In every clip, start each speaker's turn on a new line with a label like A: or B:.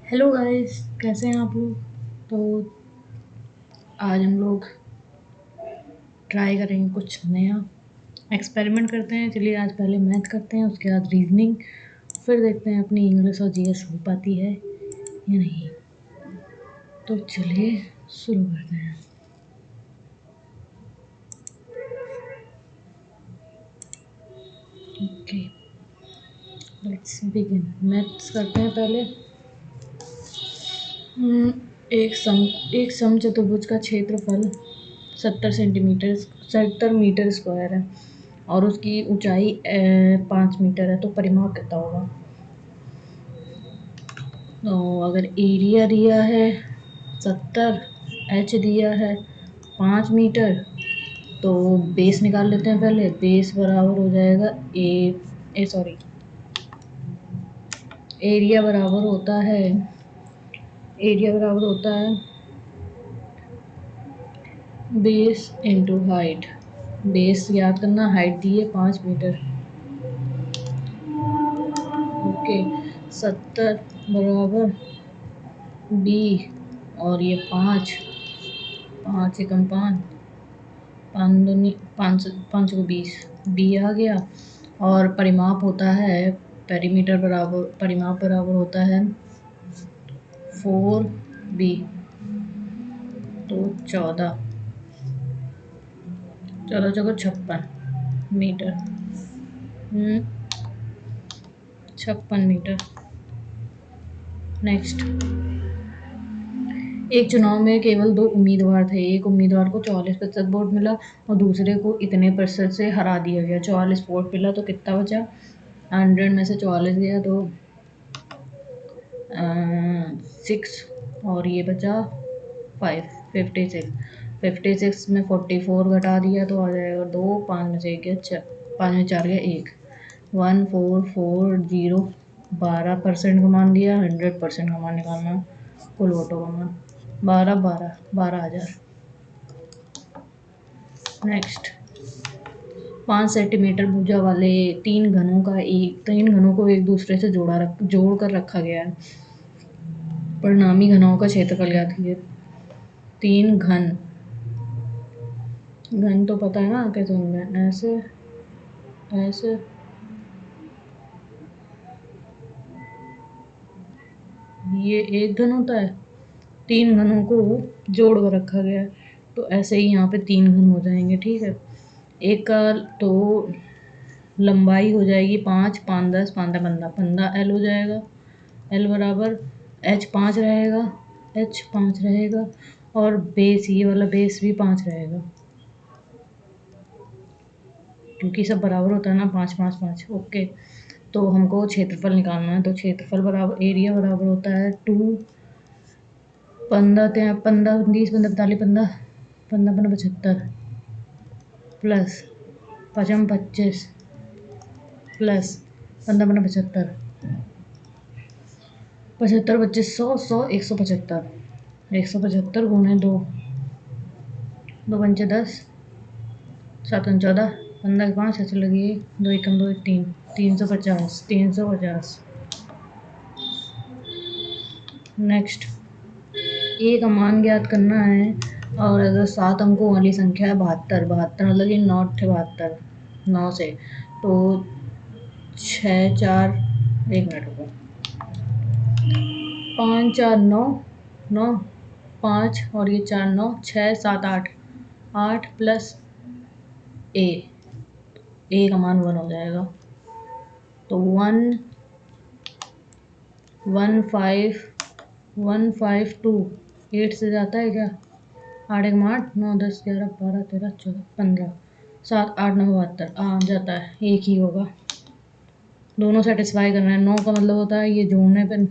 A: Hello guys, कैसे हैं आप लोग। तो आज हम लोग ट्राई करेंगे कुछ नया, एक्सपेरिमेंट करते हैं। चलिए आज पहले मैथ करते हैं, उसके बाद रीजनिंग, फिर देखते हैं अपनी इंग्लिश और जीएस हो पाती है या नहीं। तो चलिए शुरू करते हैं। Okay, let's begin. मैथ्स करते हैं पहले। हम्म, एक समचतुर्भुज का क्षेत्रफल 70 मीटर स्क्वायर है और उसकी ऊंचाई 5 मीटर है, तो परिमाप कितना होगा। तो अगर एरिया दिया है 70, एच दिया है 5 मीटर, तो बेस निकाल लेते हैं। पहले बेस बराबर हो जाएगा एरिया बराबर होता है बेस इंटू हाइट। बेस याद करना, हाइट दी है 5 मीटर। ओके, 70 बराबर बी, और ये 5, 5 एकम 5, 5 को 20, बी आ गया। और परिमाप बराबर होता है 4b, तो 14, 56 मीटर। 56 मीटर। नेक्स्ट, एक चुनाव में केवल 2 उम्मीदवार थे। एक उम्मीदवार को 44% वोट मिला और दूसरे को इतने प्रतिशत से हरा दिया गया। 44 वोट मिला तो कितना बचा। 100 में से 44 गया तो 6, और ये बचा 56 में 44 घटा दिया तो आ जाएगा 2, 5 में से 1 गया 5 में 4 गया 1, 1440। 12% का मान दिया, 100% का मान निकालना, कुल वोटों का मान 12,000। नेक्स्ट, 5 सेंटीमीटर भुजा वाले तीन घनों को एक दूसरे से जोड़ कर रखा गया है। परिणामी घनों का क्षेत्रफल ज्ञात कीजिए। 3 घन तो पता है ना कैसे होंगे, ऐसे ऐसे। ये एक घन होता है, 3 घनों को जोड़ कर रखा गया है, तो ऐसे ही यहाँ पे 3 घन हो जाएंगे। ठीक है, एक का तो लंबाई हो जाएगी 5, 5 10, 5 15, 15 एल हो जाएगा। एल बराबर H5 रहेगा, और बेस, ये वाला बेस भी 5 रहेगा, क्योंकि सब बराबर होता है ना, 5 5 5। ओके, तो हमको क्षेत्रफल निकालना है। तो क्षेत्रफल बराबर एरिया बराबर होता है 2, 15 15 20 15 45 15 15 15 75, प्लस 5 25, प्लस 15 15 75, 75 25 100 100 175, 175 गुणे 2, 2 पंचे 10, 7 14, 15 के 5 ऐसे लगी, 2 एकम 2 3, 350, 350। नेक्स्ट, ए का मान ज्ञात करना है, और अगर 7 अंकों वाली संख्या है 72, 72 मतलब ये 9 थे 72, 9 से, तो 6 4, 1 मिनट रुको, 5 4 9 9, 5 और ये 4 9, 6 7 8, 8 प्लस ए का मान 1 हो जाएगा। तो 1 1 5 8 से जाता है क्या, 8 1 8 9 10 11 12 13 14 15, 7 8 9 72 जाता है, एक ही होगा। दोनों सेटिस्फाई करना है। 9 का मतलब होता है ये जोड़ने पे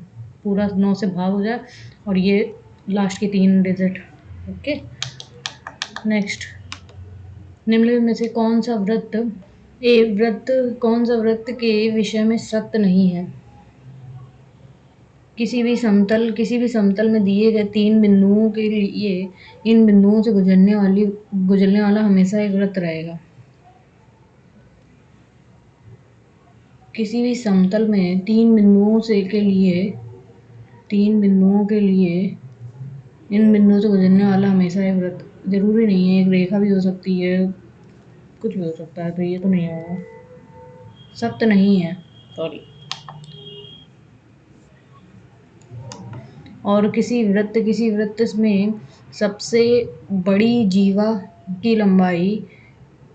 A: पूरा 9 से भाग हो जाए, और ये लास्ट की 3 डिजिट। ओके, नेक्स्ट, निम्नलिखित में से कौन सा वृत्त के विषय में सत्य नहीं है। किसी भी समतल में दिए गए 3 बिंदुओं के लिए इन बिंदुओं से गुजरने वाला हमेशा एक वृत्त रहेगा। किसी भी समतल में 3 बिंदुओं से के लिए 3 बिंदुओं के लिए इन बिंदुओं से गुजरने वाला हमेशा एक वृत्त, जरूरी नहीं है, एक रेखा भी हो सकती है, कुछ भी हो सकता है, तो ये तो नहीं होगा, सत्य नहीं है, सॉरी। और किसी वृत्त में सबसे बड़ी जीवा की लंबाई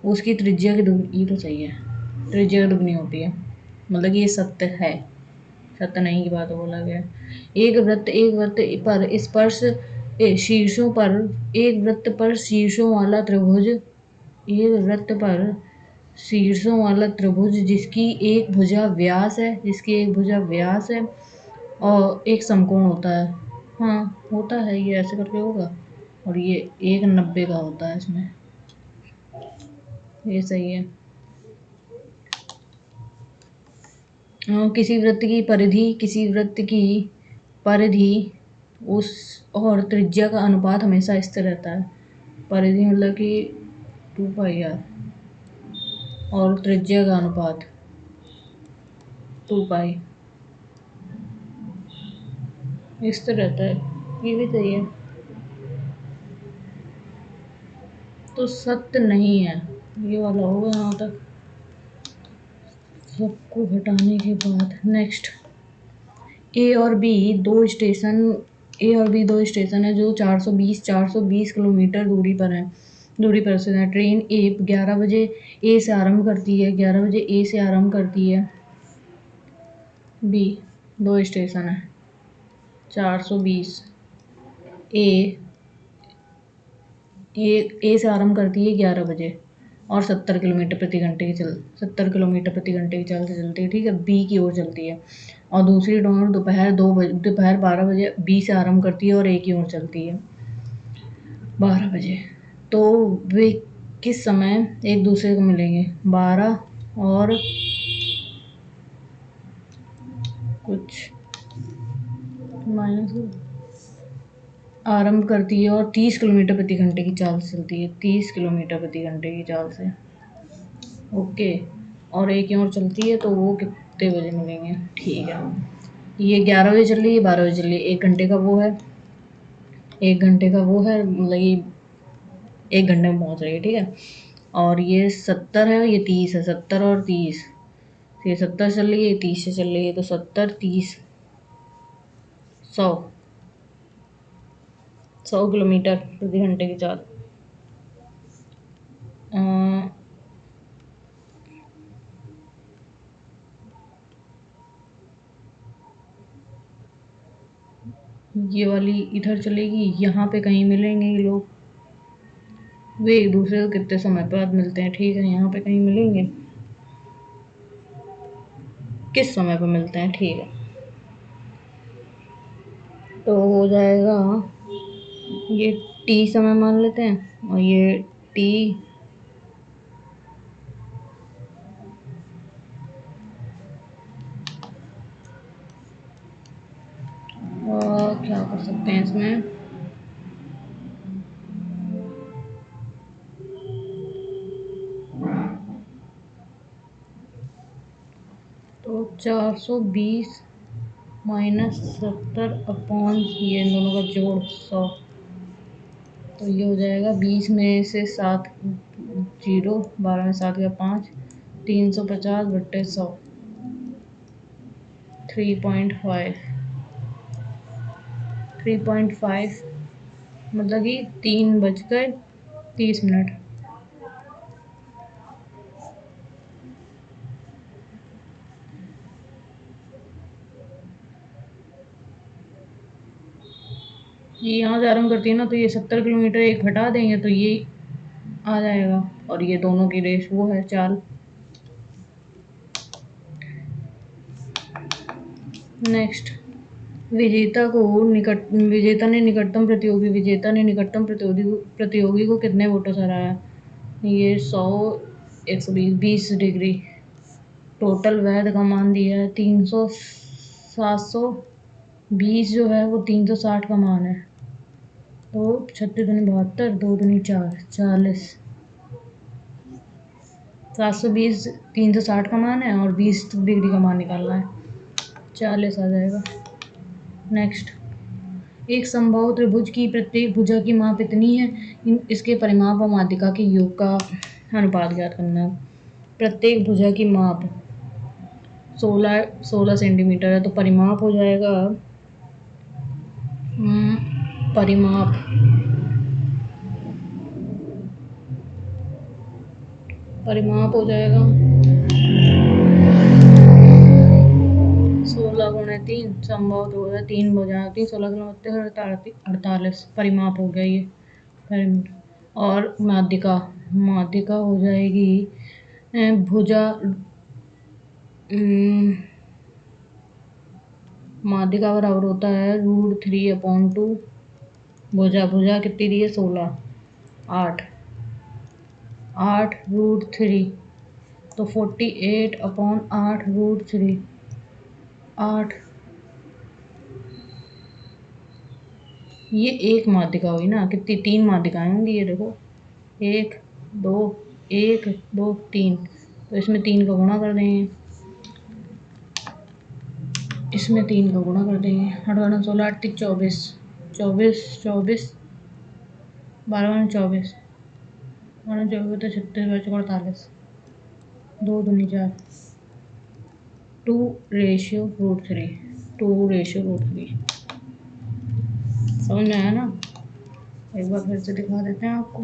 A: उसकी त्रिज्या की दुगनी, ये तो सही है, त्रिज्या की दुगनी होती है, मतलब कि ये सत्य है, सत्य नहीं की बात बोला गया है। एक वृत्त पर स्पर्श शीर्षों पर एक वृत्त पर शीर्षों वाला त्रिभुज एक वृत्त पर शीर्षों वाला त्रिभुज जिसकी एक भुजा व्यास है और एक समकोण होता है। हाँ होता है, ये ऐसे करके होगा, और ये 1,90 का होता है इसमें, ये सही है। किसी वृत्त की परिधि उस और त्रिज्या का अनुपात हमेशा स्थिर रहता है। परिधि मतलब कि 2 पाई आर और त्रिज्या का अनुपात 2 पाई स्थिर रहता है, ये भी सही है। तो सत्य नहीं है, ये वाला होगा यहाँ तक। सबको हटाने के बाद नेक्स्ट, ए और बी दो स्टेशन है जो 420 किलोमीटर दूरी पर स्थित है। ट्रेन ए 11 बजे ए से आरंभ करती है 11 बजे ए से आरंभ करती है। बी दो स्टेशन है, 420 ए ए से आरंभ करती है 11 बजे और 70 किलोमीटर प्रति घंटे की चाल से चलती है, ठीक है, बी की ओर चलती है। और दूसरी ट्रेन दोपहर 12 बजे बी से आरंभ करती है और ए की ओर चलती है 12 बजे। तो वे किस समय एक दूसरे को मिलेंगे? 12 और कुछ माइनस आरंभ करती है और 30 किलोमीटर प्रति घंटे की चाल से चलती है, 30 किलोमीटर प्रति घंटे की चाल से, ओके। और एक और चलती है, तो वो कितने बजे मिलेंगे? ठीक है, ये 11 बजे चल रही है, 12 बजे चल रही है, 1 घंटे का वो है, 1 घंटे का वो है, मतलब ये 1 घंटे में पहुंच रही है, ठीक है। और ये 70 है, ये 30 है, 70 और 30, ये 70 चल रही है, 30 से चल रही है, तो 70 30 100 किलोमीटर प्रति घंटे की चाल। ये वाली इधर चलेगी, यहाँ पे कहीं मिलेंगे ये लोग, वे एक दूसरे को कितने समय बाद मिलते हैं, ठीक है, यहाँ पे कहीं मिलेंगे, किस समय पर मिलते हैं, ठीक है। तो हो जाएगा, ये टी समय मान लेते हैं और ये टी, और क्या कर सकते हैं इसमें, तो 420 माइनस 70 अपॉन ये इन दोनों का जोड़ 100, तो ये हो जाएगा 20 में से 7 जीरो, 12 में 7 का 5, 350/100, 3.5 मतलब कि 3:30। ये यहाँ से आरम्भ करती है ना, तो ये 70 किलोमीटर एक हटा देंगे तो ये आ जाएगा, और ये दोनों की रेस वो है चाल। नेक्स्ट, विजेता ने निकटतम प्रतियोगी को कितने वोटों से हराया? ये 100, 120, 20 डिग्री। टोटल वैध का मान दिया है 300, 720 जो है वो 360 का मान है, तो 36×72, 2×4 40, 720 360 का मान है और 20 डिग्री का मान निकालना है, 40 आ जाएगा। नेक्स्ट, एक समबाहु त्रिभुज की प्रत्येक भुजा की माप इतनी है, इसके परिमाप और माध्यिका के योग का अनुपात ज्ञात करना है। प्रत्येक भुजा की माप 16 सेंटीमीटर है, तो परिमाप हो जाएगा परिमाप हो जाएगा 16 गुणे 3, संभव तो होगा 3 भुजा 3 16 किलो 48 परिमाप हो गया ये परिमित। और माध्यिका हो जाएगी भुजा माध्यिका बराबर होता है √3/2। भुजा कितनी दी है 16, 8 √3, तो 48/8 √3, 8। ये एक माध्यिका हुई ना, कितनी 3 माध्यिकाएं होंगी ये देखो, 1 2 1 2 3, तो इसमें 3 का गुणा कर देंगे, इसमें 3 का गुणा कर देंगे। 8 16 8 24 24 24 12 24 24 36 48 2 दूनी 4 2/√3 2/√3। समझ में आया ना? एक बार फिर से दिखा देते हैं आपको।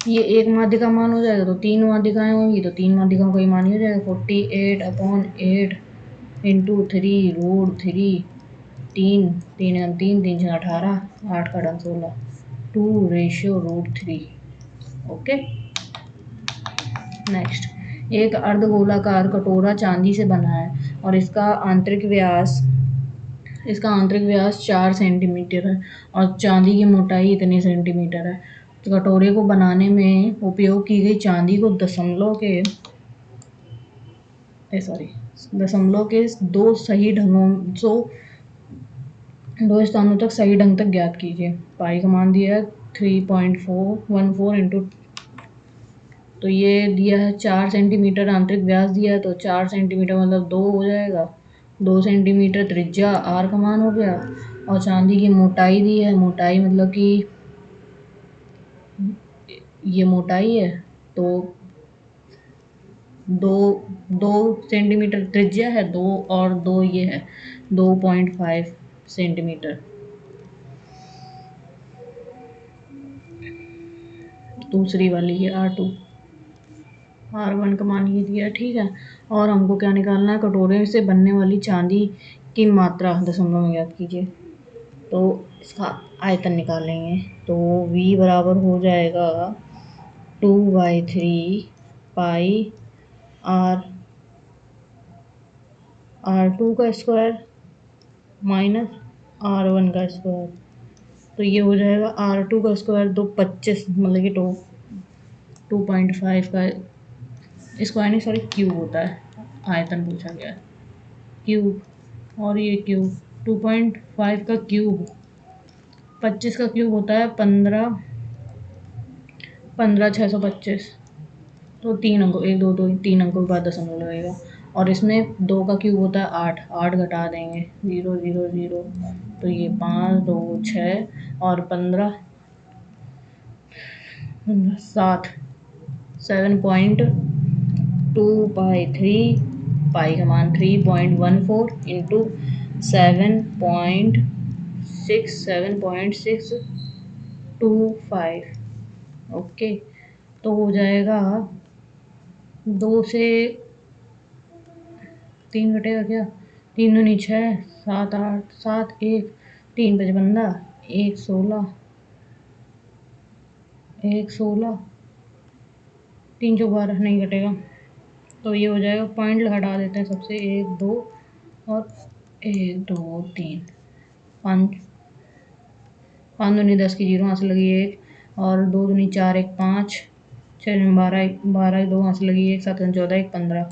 A: ये एक माध्यिका मान हो जाएगा, तो 3 माध्यिकाएं होंगी, तो 3 माध्यिकाओं का ही मान ही हो जाएगा 48/8 इंटू 3√3, 3 3 3 3 18, 8 का डन 16, 2/√3। ओके। नेक्स्ट, एक अर्धगोलाकार कटोरा चांदी से बना है और इसका आंतरिक व्यास 4 सेंटीमीटर है और चांदी की मोटाई इतनी सेंटीमीटर है। तो कटोरे को बनाने में उपयोग की गई चांदी को दशमलव के दो स्थानों तक सही ढंग तक ज्ञात कीजिए। पाई का मान दिया है 3.414 इंटू, तो ये दिया है 4 सेंटीमीटर आंतरिक व्यास दिया है, तो 4 सेंटीमीटर मतलब 2 हो जाएगा, 2 सेंटीमीटर त्रिज्या आर का मान हो गया। और चांदी की मोटाई दी है, मोटाई मतलब कि ये मोटाई है, तो 2 सेंटीमीटर त्रिज्या है, 2 और 2 ये है 2.5 सेंटीमीटर। दूसरी वाली ये R1 का मान ये दिया, ठीक है। और हमको क्या निकालना है, कटोरे से बनने वाली चांदी की मात्रा दशमलव में ज्ञात कीजिए। तो इसका आयतन निकालेंगे, तो V बराबर हो जाएगा 2/3 पाई R2 का स्क्वायर माइनस R1 का स्क्वायर, तो ये हो जाएगा R2 का स्क्वायर, तो 25 मतलब कि 2.5 का स्क्वायर नहीं सॉरी क्यूब होता है, आयतन पूछा गया है क्यूब, और ये क्यूब 2.5 का क्यूब 25 का क्यूब होता है 15 625, तो 3 अंकों 1 2 2 3 अंकों के बाद दशमलव लगेगा। और इसमें 2 का क्यूब होता है 8 घटा देंगे 0 0 0, तो ये 5 2 6 और 15 7 7.2/3, पाई का मान 3.14 इंटू 7.625। ओके, तो हो जाएगा 2 से 3 घटेगा क्या, 3 दूनी 6 7 8 7 1 3 55 1 16 1 16 3 चौक 12 नहीं घटेगा, तो ये हो जाएगा। पॉइंट हटा देते हैं सबसे, 1 2 और 1 2 3 5 5 दूनी 10 की 0 हाथ से लगी 1 और 2 दूनी 4 1 5 6 दूनी 12 12 2 हाथ से लगी 1 7 14 1 15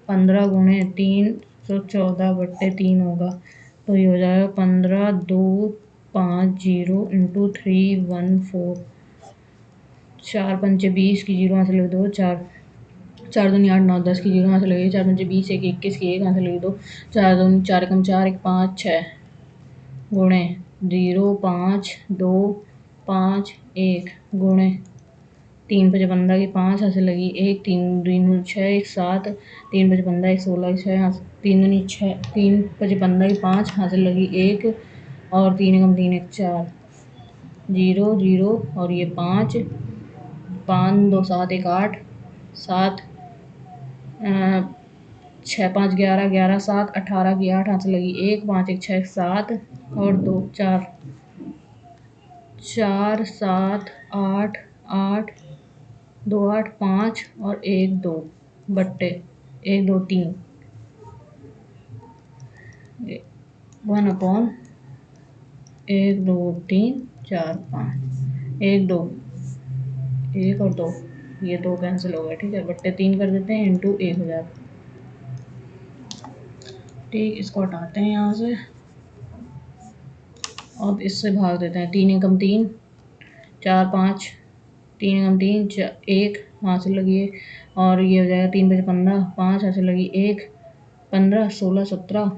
A: 15 गुणे 314/3 होगा, तो ये हो जाएगा 15 2 5 0 इंटू 314 4 पंचे 20 की 0 हाथ से लग दो 4 4 दूनी 8 9 10 की 0 यहाँ से लगेगी, 4 पंजे 20 1 21 की 1 यहाँ से लगेगी 2, 4 दूनी 4 एकम 4 1 5 6 गुणे 0 5 2 5 1 गुणे 3 पंजे 15 की 5 यहाँ से लगी 1, 3 दूनी 6 1 7, 3 पंजे 15 1 16 6 यहाँ से 3 दूनी 6 3 पंजे 15 की 5 यहाँ से लगी 1 और 3 एकम 3 1 4 0 0 और ये 5 5 2 7 1 8 7 6 5 11 11 7 18 की 8 यहाँ से लगी 1 5 1 6 7 और 2 4 4 7 8 8 2 8 5 और 1 2 बट्टे 1 2 3 1/1 2 3 4 5 1 2 1 और 2 ये 2 कैंसिल हो गए, ठीक है, बट्टे 3 कर देते हैं इंटू 1000, ठीक। इसको हटाते हैं यहाँ से, अब इससे भाग देते हैं, 3 एकम 3 4 5 3 एकम 3 1 वहाँ से लगी और ये हो जाएगा 3 पंजे 15 5 यहाँ से लगी 1 15 16 17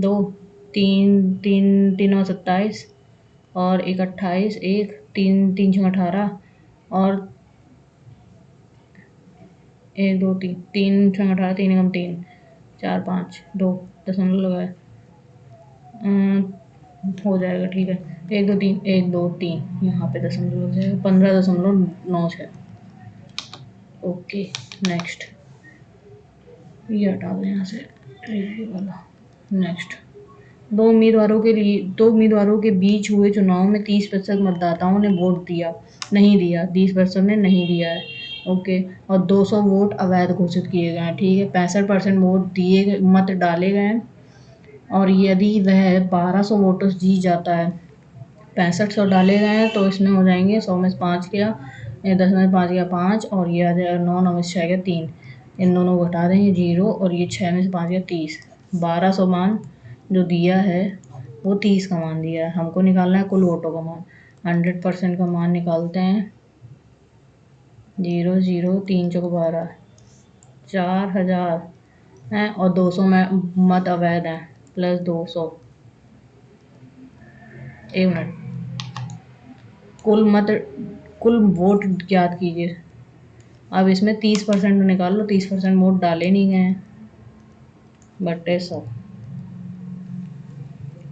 A: 2 3 3 3 27 और 1 28 1 3 3 6 18 और 1 2 3 3 6 18 3 एकम 3 4 5 2 दशमलव लगाए, हो जाएगा, ठीक है, 1 2 3 1 2 3 यहाँ पे दशमलव लग जाएगा 15.96, ओके। नेक्स्ट ये हटा दो यहाँ से, ये वाला। नेक्स्ट, दो उम्मीदवारों के बीच हुए चुनाव में 30% मतदाताओं ने वोट नहीं दिया 30% ने नहीं दिया है, ओके, और 200 वोट अवैध घोषित किए गए हैं, ठीक है। 65% वोट मत डाले गए हैं और यदि वह 1200 वोटों से जीत जाता है, 6500 डाले गए हैं तो इसमें हो जाएंगे 100 में से 5 किया 10 में 5 किया 5 और ये आ जाएगा 9 9 में से 6 किया 3, इन दोनों को घटा देंगे 0 और ये 6 में से 5 किया 30, 1200 मान जो दिया है वो 30 का मान दिया है, हमको निकालना है कुल वोटों का मान। 100% का मान निकालते हैं, 0 0 3 चौक 12 4000 हैं और 200 में मत अवैध हैं प्लस 200, एक मिनट, कुल वोट ज्ञात कीजिए। अब इसमें 30% निकाल लो, 30% वोट डाले नहीं गए हैं बट्टे 100,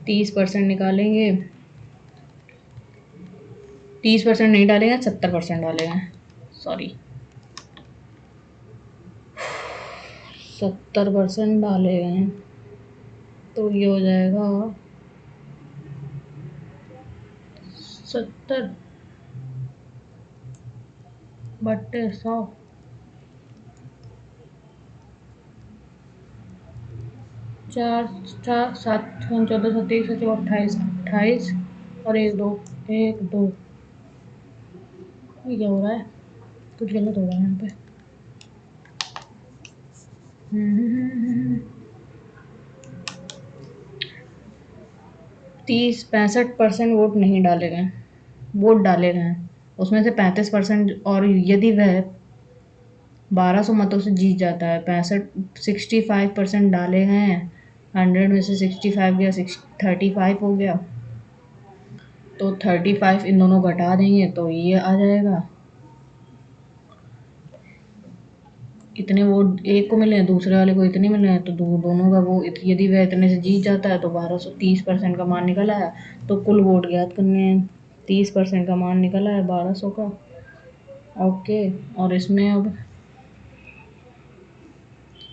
A: 30% निकालेंगे, 30% नहीं डालेंगे 70% डालेंगे, सॉरी 70% डाले गए हैं तो ये हो जाएगा 70 बट्टे 100, 4 4 7 14 27 28 28 और 1 2 1 2, ये क्या हो रहा है, कुछ गलत हो रहा है यहाँ पे। 65% वोट नहीं डाले गए, वोट डाले गए हैं उसमें से 35%, और यदि वह 1200 मतों से जीत जाता है, 65% डाले गए हैं, 100 में से 65 गया 35 हो गया तो 35 इन दोनों घटा देंगे तो ये आ जाएगा, इतने वोट एक को मिले हैं दूसरे वाले को इतने मिले हैं तो दोनों का वो यदि वह इतने से जीत जाता है तो 1230% का मान निकल आया, तो कुल वोट ज्ञात करने हैं, 30% का मान निकल आया 1200 का, ओके। और इसमें अब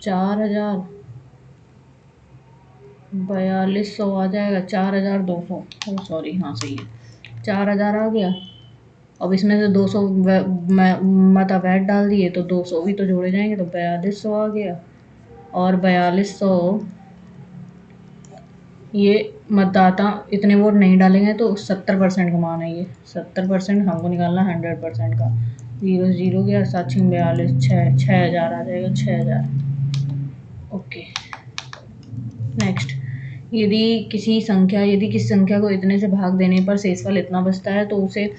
A: 4000 4200 आ जाएगा, 4200, सॉरी हाँ सही है, 4000 आ गया। अब इसमें से 200 मत अवैध डाल दिए तो 200 भी तो जोड़े जाएंगे तो 4200 आ गया, और 4200 ये मतदाता इतने वोट नहीं डालेंगे तो 70% का मान है, ये 70% हमको निकालना 100% का, 0 0 गया 7 6 42 6000 आ जाएगा 6000, ओके। नेक्स्ट, यदि किसी संख्या को इतने से भाग देने पर शेषफल इतना बचता है तो उसे,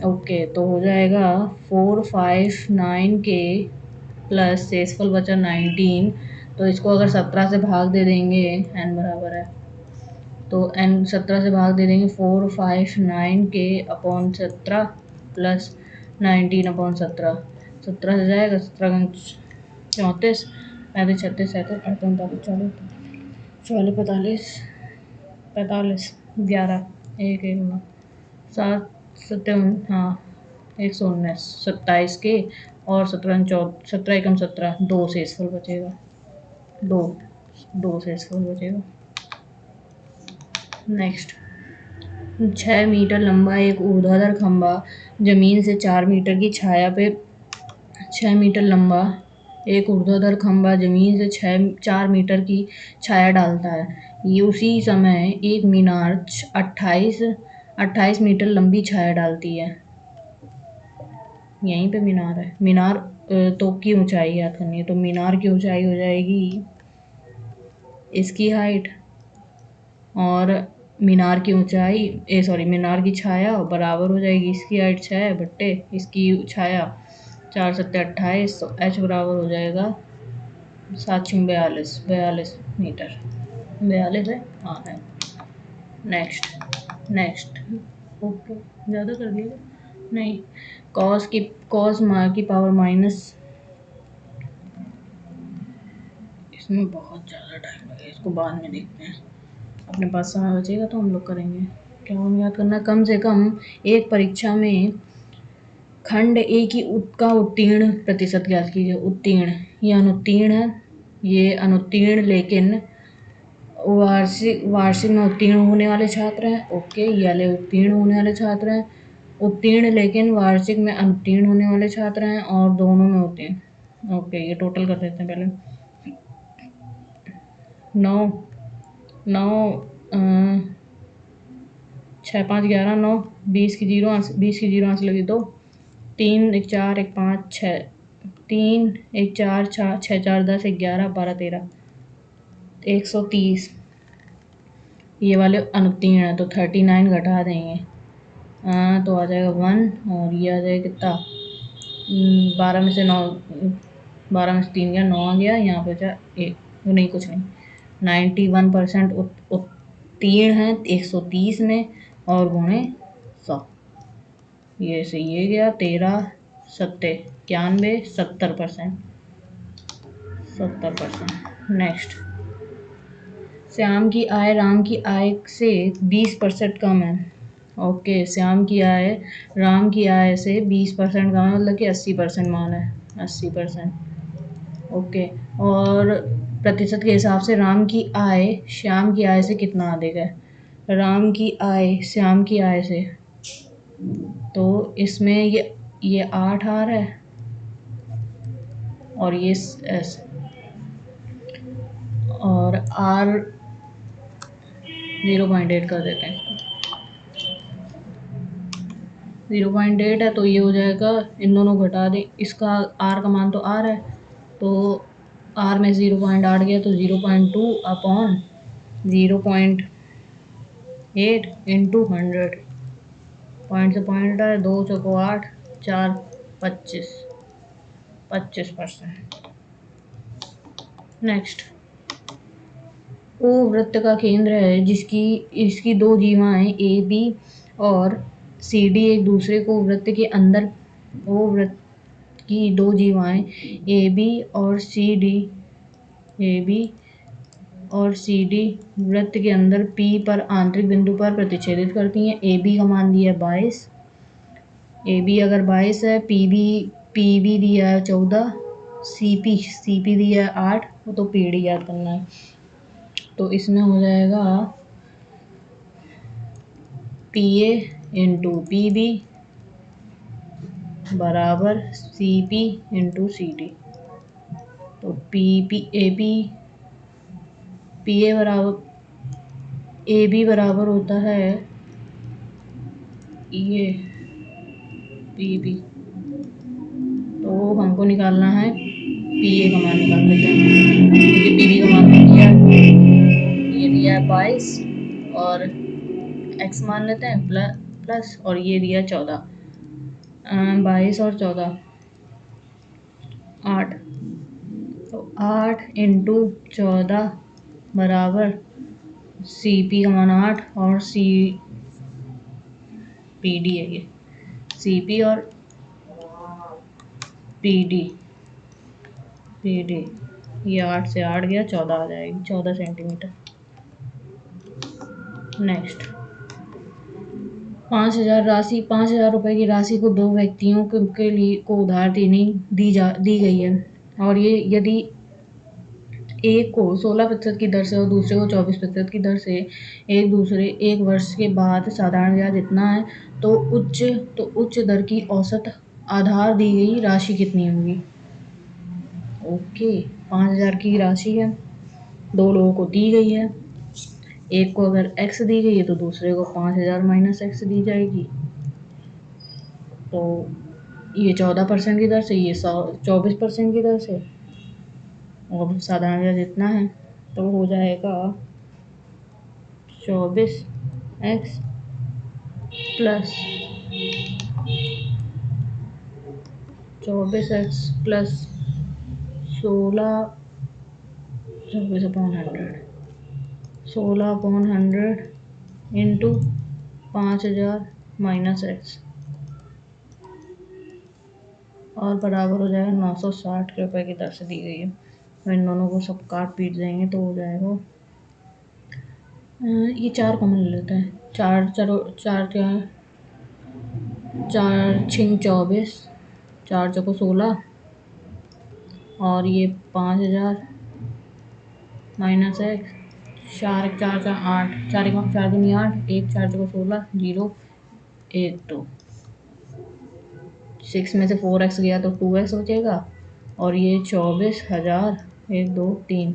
A: ओके, तो हो जाएगा 459 के प्लस शेषफल बचा 19। तो इसको अगर 17 से भाग दे देंगे, n बराबर है तो n 17 से भाग दे देंगे 459 के अपॉन 17 प्लस 19 अपॉन 17। 17 से जाएगा, 17 34, 35 36 37 38 39 40 40 45 45 11 1 1 9 7 7 हाँ 119 27 के और 17 17 एकम 17 2 शेषफल बचेगा, 2 शेषफल बचेगा। नेक्स्ट, 6 मीटर लंबा एक ऊर्ध्वाधर खंभा जमीन से 4 मीटर की छाया पे 6 मीटर लंबा एक ऊर्ध्वाधर खंभा जमीन से 4 मीटर की छाया डालता है। ये उसी समय एक मीनार 28 मीटर लंबी छाया डालती है। यहीं पे मीनार है। मीनार तो की ऊंचाई याद करनी है, तो मीनार की ऊंचाई हो जाएगी इसकी हाइट और मीनार की ऊंचाई मीनार की छाया बराबर हो जाएगी इसकी हाइट 6 बट्टे इसकी छाया 4 7 28। तो h बराबर हो जाएगा 7 42 मीटर। 42 है, हाँ है। नेक्स्ट ओके, ज़्यादा कर दिया नहीं। कॉस की पावर माइनस, इसमें बहुत ज़्यादा टाइम लगेगा, इसको बाद में देखते हैं। अपने पास समय बचेगा तो हम लोग करेंगे। क्या हम याद करना, कम से कम एक परीक्षा में खंड ए की का उत्तीर्ण प्रतिशत ज्ञात कीजिए। उत्तीर्ण, ये अनुत्तीर्ण है, ये अनुत्तीर्ण लेकिन वार्षिक में उत्तीर्ण होने वाले छात्र हैं। ओके, ये वाले उत्तीर्ण होने वाले छात्र हैं। उत्तीर्ण लेकिन वार्षिक में अनुत्तीर्ण होने वाले छात्र हैं और दोनों में उत्तीर्ण। ओके, ये टोटल कर देते हैं पहले। 9 6 5 11 9 20 की 0 आंसर लगी 2 3 1 4 1 5 6 3 1 4 6 4 10 11 12 13 130। ये वाले अनुत्तीर्ण है तो 39 घटा देंगे तो आ जाएगा 1 और ये आ जाएगा कितना 12 में से 9, 12 में से 3 गया 9 आ गया, यहाँ पे बचा 1, नहीं कुछ नहीं। 91% उत्तीर्ण है 130 में और गुणे 100। ये से ये गया 13 7 91 70%। नेक्स्ट, श्याम की आय राम की आय से 20% कम है। ओके, श्याम की आय राम की आय से 20% कम है, मतलब कि 80% मान है, 80%। ओके, और प्रतिशत के हिसाब से राम की आय श्याम की आय से कितना अधिक है। राम की आय श्याम की आय से, तो इसमें ये 8 आ रहा है और ये S और R 0.8 कर देते हैं। 0.8 है तो ये हो जाएगा, इन दोनों घटा दें, इसका R का मान तो R है तो R में 0.8 गया तो 0.2 अपॉन 0.8 इंटू 100। पॉइंट से पॉइंट है, 2 चौको 8 4 25%। नेक्स्ट, O वृत्त का केंद्र है इसकी 2 जीवाएं ए बी और सी डी एक दूसरे को वृत्त के अंदर, O वृत्त की 2 जीवाएं ए बी और सी डी वृत्त के अंदर P पर आंतरिक बिंदु पर प्रतिच्छेदित करती हैं। ए बी का मान दिया है 22, ए बी अगर 22 है, पी बी दिया है 14, सी पी दिया है 8, तो पी डी याद करना है। तो इसमें हो जाएगा P A into P B बराबर C P into C D. तो ए बी बराबर होता है ये पी बी, तो हमको निकालना है पी ए का मान निकाल लेते हैं, क्योंकि पी बी का मान दिया ये दिया है 22 और एक्स मान लेते हैं प्लस और ये दिया 14, 22 और 14 8 8 इंटू 14 बराबर CP का मान 8 और PD है ये, CP और PD ये 8 से 8 गया, 14 आ जाएगी, 14 सेंटीमीटर। नेक्स्ट 5,000 राशि, 5,000 रुपये की राशि को दो व्यक्तियों के लिए को उधार दी गई है, और ये यदि एक को 16% की दर से और दूसरे को 24% की दर से एक वर्ष के बाद साधारण ब्याज इतना है, तो उच्च दर की औसत आधार दी गई राशि कितनी होगी। ओके, 5,000 की राशि है, दो लोगों को दी गई है, एक को अगर x दी गई है तो दूसरे को 5,000 माइनस x दी जाएगी। तो ये 14% की दर से, ये 24% की दर से, और साधारण ब्याज इतना है, तो हो जाएगा 24x plus 16/100 into 5,000 minus x, और बराबर हो जाएगा 960 रुपये की दर से दी गई है। तो इन दोनों को सब काट पीट देंगे तो हो जाएगा, ये 4 कॉमन ले लेते हैं, 4 क्या है, 4 छिंग 24, 4 चौको 16, और ये 5,000 माइनस x, 4 4 4 8, 4 4 दूनी 8, 1 4 चौको 16, 0 1 2, 6 में से 4x गया तो 2x बचेगा, और ये 24,000, 1 2 3,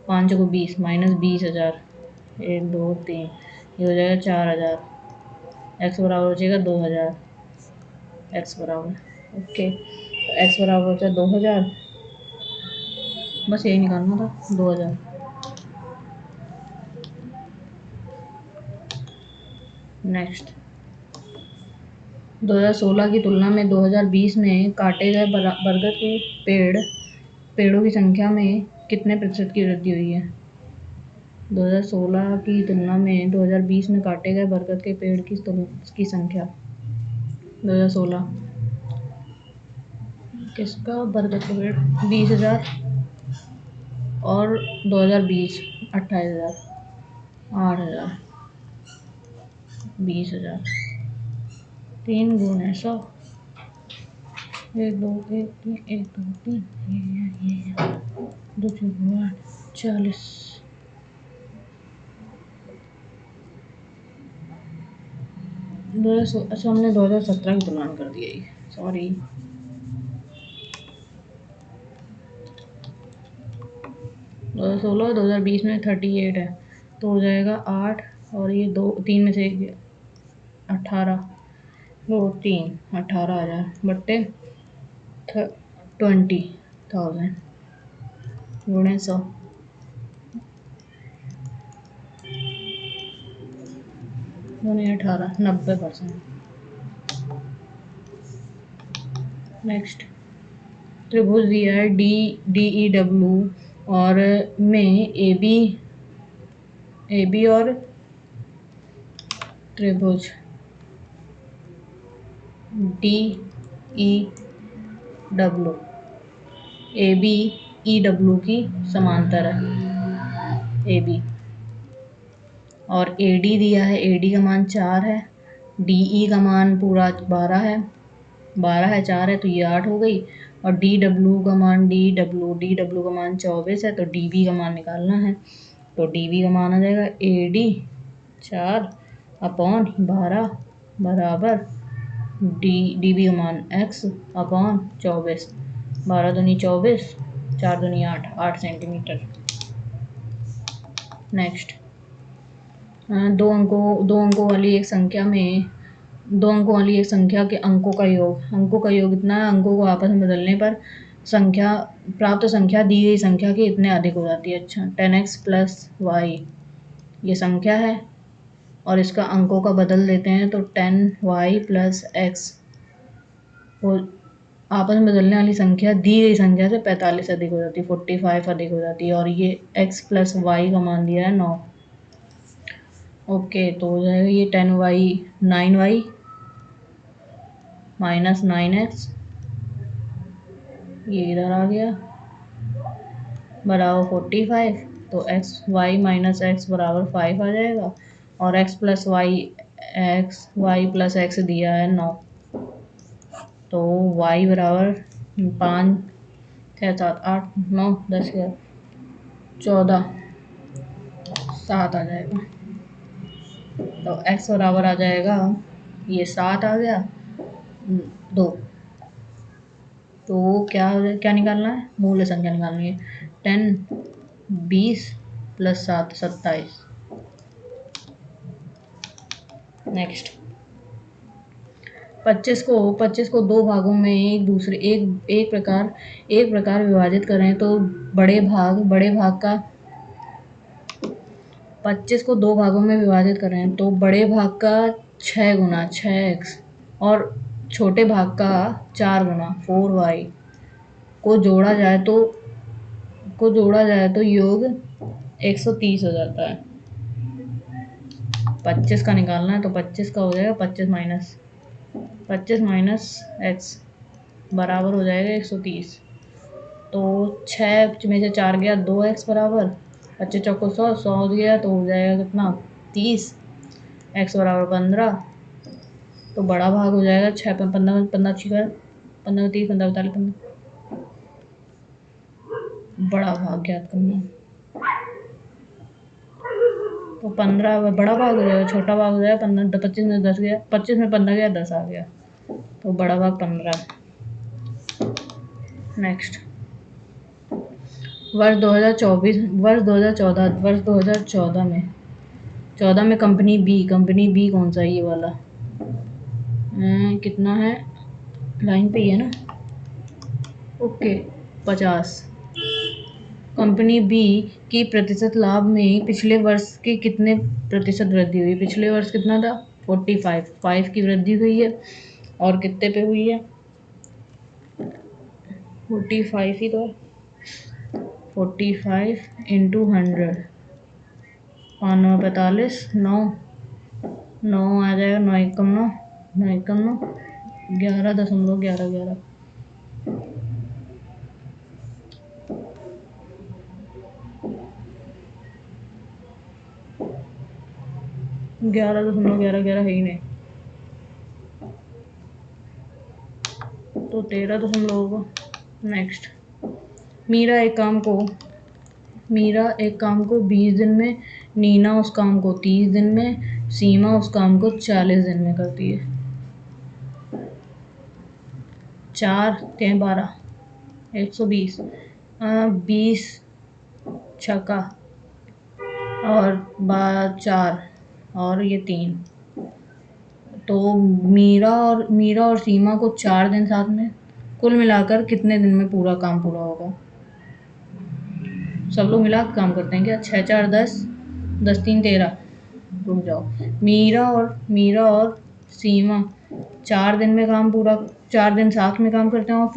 A: 5 को 20 माइनस 20,000, 1 2 3, ये हो जाएगा 4,000, x बराबर बचेगा 2,000, x बराबर, ओके, तो x बराबर बचा 2,000, बस यही निकालना था, 2,000। नेक्स्ट 2016 की तुलना में 2020 में काटे गए बरगद के पेड़ों की संख्या में कितने प्रतिशत की वृद्धि हुई है। 2016 की तुलना में 2020 में काटे गए बरगद के पेड़ की संख्या, 2016 किसका, बरगद के पेड़ 20,000, और 2020 28,000, 8,000, 20,000, 3 गुणे 100, 1 2 1 3 1 2 3, ये 2 4 8 40, अच्छा हमने 2017 की तुलना कर दिया ये, सॉरी, 2016 2020 में 38 है, तो हो जाएगा 8, और ये 2 3 में से 18, 2 3 18,000 बट्टे 20,000 गुणे 100, गुणे 18, 90%। नेक्स्ट त्रिभुज दिया है DEW और में AB और त्रिभुज DEW ABEW की समांतर है, AB, और AD दिया है, AD का मान 4 है, DE का मान पूरा 12 है, 4 है तो ये 8 हो गई, और DW का मान DW का मान 24 है, तो DB का मान निकालना है, तो DB का मान आ जाएगा AD 4/12 बराबर DB का मान x/24, 12 दूनी 24, 4 दूनी 8 सेंटीमीटर। नेक्स्ट दो अंकों वाली एक संख्या के अंकों का योग इतना है, अंकों को आपस में बदलने पर प्राप्त संख्या दी गई संख्या के इतने अधिक हो जाती है। अच्छा, 10x प्लस y ये संख्या है, और इसका अंकों का बदल देते हैं तो 10y प्लस x आपस में बदलने वाली संख्या दी गई संख्या से 45 अधिक हो जाती है, 45 अधिक हो जाती है, और ये x प्लस वाई का मान दिया है 9। ओके, तो हो जाएगा ये 10y 9y माइनस 9x, ये इधर आ गया बराबर 45। तो एक्स वाई माइनस एक्स बराबर 5 आ जाएगा, और एक्स वाई प्लस एक्स दिया है 9, तो वाई बराबर 5 6 7 8 9 10 11 14 7 आ जाएगा। तो x बराबर आ जाएगा, ये 7 आ गया 2। तो क्या क्या निकालना है, मूल संख्या निकालनी है। 10 20 प्लस 7 27। नेक्स्ट 25 को दो भागों में एक प्रकार विभाजित करें तो बड़े भाग का 25 को दो भागों में विभाजित करें तो बड़े भाग का 6 गुना 6x और छोटे भाग का 4 गुना 4y को जोड़ा जाए तो योग 130 हो जाता है। 25 का निकालना है, तो 25 का हो जाएगा 25 माइनस x बराबर हो जाएगा 130। तो 6 में से 4 गया 2x बराबर 25 चौको 100 हो गया, तो हो जाएगा कितना 30, x बराबर 15। तो बड़ा भाग हो जाएगा 6 पे 15 15 15 30 15 45 15। बड़ा भाग ज्ञात करना, तो 15 बड़ा भाग हो जाएगा, छोटा भाग हो जाएगा 15। 25 में 10 गया, 25 में 15 गया 10 आ गया, तो बड़ा भाग 15। नेक्स्ट वर्ष 2014 में कंपनी बी कौन सा है, ये वाला कितना है, लाइन पे ही है ना। ओके 50। कंपनी बी की प्रतिशत लाभ में पिछले वर्ष की कितने प्रतिशत वृद्धि हुई। पिछले वर्ष कितना था 45 की वृद्धि हुई है, और कितने पे हुई है 45 ही तो है। 45 इंटू 100 5 9 45 9 9 आ जाएगा, 9 एकम 9 9 एकम 9 11.11 11.11 है ही नहीं, तो 13 होगा। नेक्स्ट मीरा एक काम को 20 दिन में, नीना उस काम को 30 दिन में, सीमा उस काम को 40 दिन में करती है। 4 3 12 120 20 छक्का और 4 और ये 3। तो मीरा और सीमा को 4 दिन साथ में, कुल मिलाकर कितने दिन में पूरा काम पूरा होगा। सब लोग मिला काम करते हैं क्या, 6 4 10 10 3 13। रुक जाओ, मीरा और सीमा 4 दिन में काम पूरा, 4 दिन साथ में काम करते हैं, और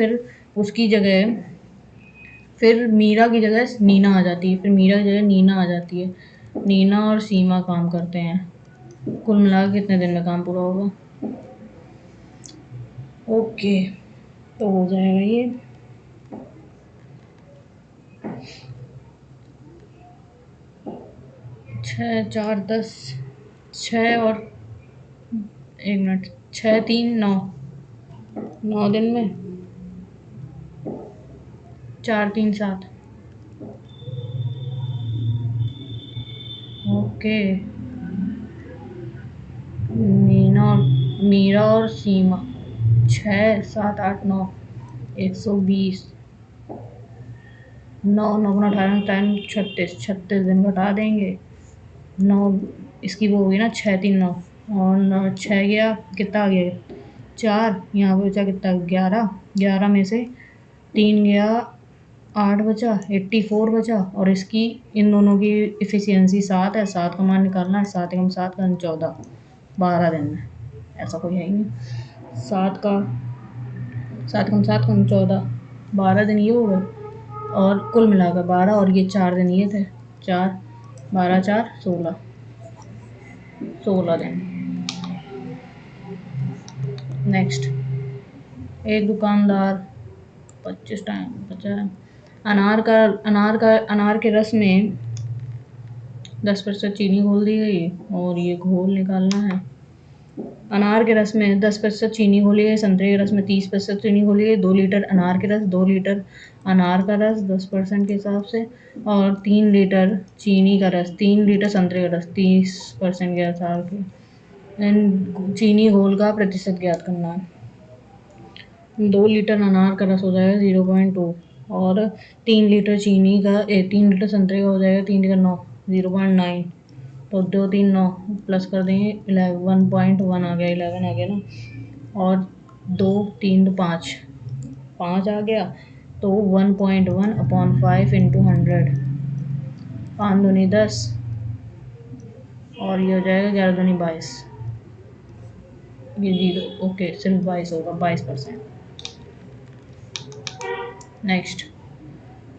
A: फिर मीरा की जगह नीना आ जाती है, नीना और सीमा काम करते हैं, कुल मिलाकर कितने दिन में काम पूरा होगा। ओके, तो हो जाएगा ये 6 4 10 6 और 1 मिनट 6 3 9 9 दिन में 4 3 7। ओके, मीरा और सीमा 6 7 8 9 120 9 9 18 टाइम 36 दिन घटा देंगे। 9 इसकी वो होगी ना 6 3 9, और 6 गया कितना आ गया 4, यहाँ पे बचा कितना 11 में से 3 गया 8 बचा 84 बचा, और इसकी इन दोनों की इफिशियंसी 7 है, 7 का मान निकालना है। 7 एकम 7 का 14 12 दिन में, ऐसा कोई है ही नहीं। 7 कम 14, 12 दिन ये हो गए, और कुल मिलाकर 12, और ये 4 दिन ये थे, 4 12 4 16, 16 दिन। नेक्स्ट, एक दुकानदार 25 टाइम 50, अनार के रस में 10% चीनी घोल दी गई, और ये घोल निकालना है। अनार के रस में 10% चीनी घोली गई, संतरे के रस में 30% चीनी घोली गई, 2 लीटर अनार के रस, 2 लीटर अनार का रस 10% के हिसाब से, और 3 लीटर चीनी का रस, 3 लीटर संतरे का रस 30% के हिसाब से। देन चीनी घोल का प्रतिशत ज्ञात करना है। 2 लीटर अनार का रस हो जाएगा 0.2, और 3 लीटर चीनी का 3 लीटर संतरे का हो जाएगा 3 लीटर 9 0.9, तो 2 3 9 प्लस कर देंगे 1.1 आ गया, 11 आ गया ना, और 2 3 तो 5 आ गया, तो 1.1 अपॉन 5 इंटू 100, 5 दूनी 10, और ये हो जाएगा 11 दूनी 22, ये 0, ओके सिर्फ 22 होगा, 22%। नेक्स्ट,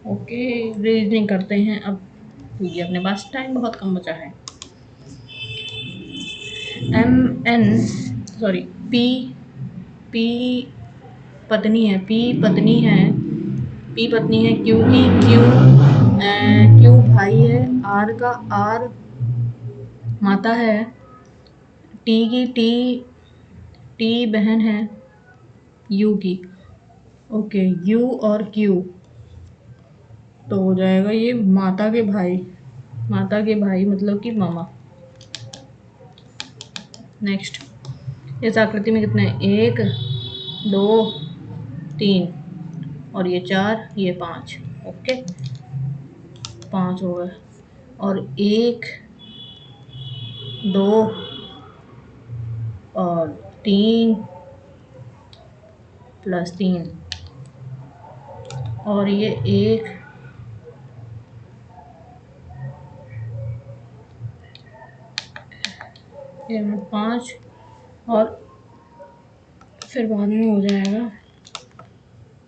A: ओके रीजनिंग करते हैं अब, क्योंकि अपने पास टाइम बहुत कम बचा है। पी पी पत्नी है, क्यू की, क्यू भाई है, आर माता है, टी बहन है यू की। ओके, यू और क्यू, तो हो जाएगा ये माता के भाई मतलब कि मामा। नेक्स्ट, इस आकृति में कितने, 1 2 3, और ये 4 ये 5, ओके 5 हो गए, और 1 2 और 3 प्लस 3, और ये 1 5, और फिर बाद में हो जाएगा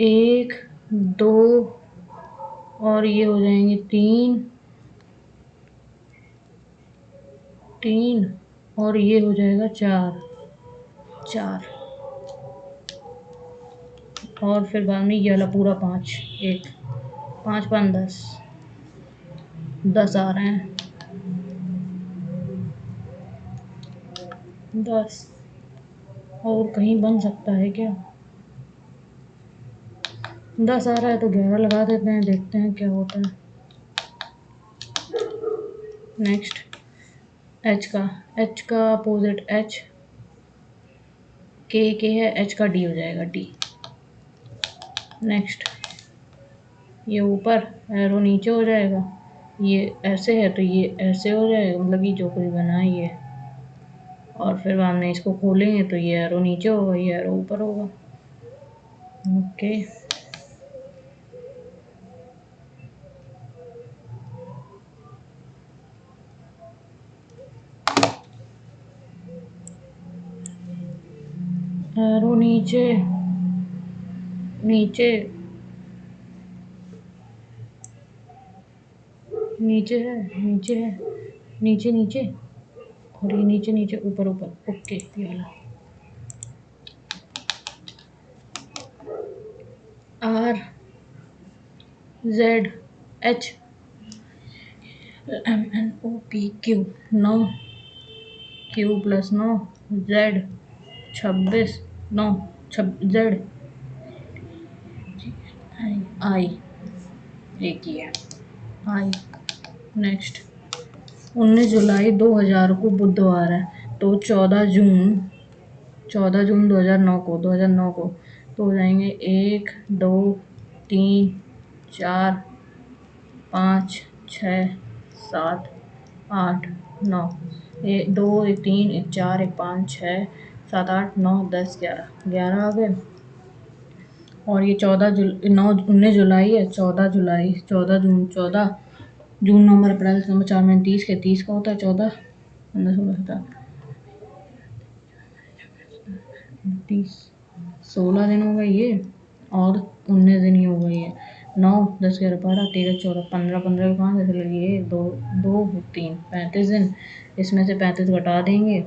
A: 1 2, और ये हो जाएंगे 3, और ये हो जाएगा 4, और फिर बाद में ये वाला पूरा 5, 1 5 5 10 आ रहे हैं, 10, और कहीं बन सकता है क्या, 10 आ रहा है तो 11 लगा देते हैं, देखते हैं क्या होता है। नेक्स्ट, एच का अपोजिट एच, के है, एच का डी हो जाएगा डी। नेक्स्ट, ये ऊपर एरो नीचे हो जाएगा, ये ऐसे है तो ये ऐसे हो जाएगा, मतलब कि जो कुछ बना है ये, और फिर बाद में इसको खोलेंगे तो ये एरो नीचे होगा, ये एरो ऊपर होगा। ओके, एरो नीचे नीचे नीचे है, नीचे, और ये नीचे ऊपर, ओके ये वाला। R Z H M N O P Q, 9 Q plus 9 Z 26 9 Z I, एक ही है आई। नेक्स्ट, 19 जुलाई 2000 को बुधवार है, तो 14 जून 2009 को तो हो जाएंगे 1 2 3 4 5 6 7 8 9, 2 1 3 1 4 1 5 6 7 8 9 10 11 आ गए, और ये 19 जुलाई है, 14 जून 14 जून नवंबर अप्रैल दिसंबर 4 महीने 30 के 30 का होता है, 14 15 16 17 30 16 दिन हो गए ये, और 19 दिन ही हो गई है। 9 10 11 12 13 14 15 15 कहाँ से लगी है? 2 2 3 35 दिन। इसमें से 35 घटा देंगे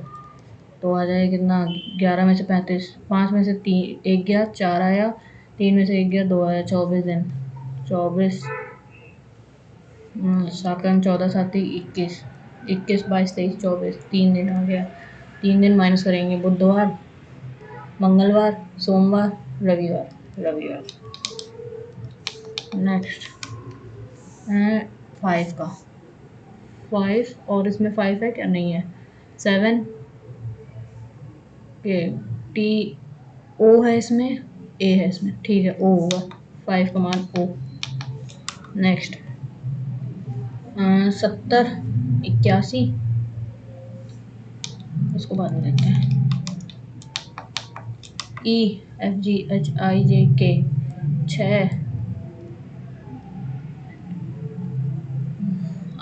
A: तो आ जाएगा कितना? 11 में से 35, 5 में से 3 1 गया, 4 आया, 3 में से 1 गया, 2 आया, 24 दिन। 24 7 14 7 21 21 22 23 24 3 दिन आ गया। 3 दिन माइनस करेंगे, बुधवार, मंगलवार, सोमवार, रविवार। नेक्स्ट 5 का 5 और इसमें 5 है क्या? नहीं है। 7 के टी ओ है इसमें, ए है इसमें, ठीक है ओ होगा। 5 का मान ओ। नेक्स्ट 70 81, इसको बाद में देखते हैं। E F G H I J K 6,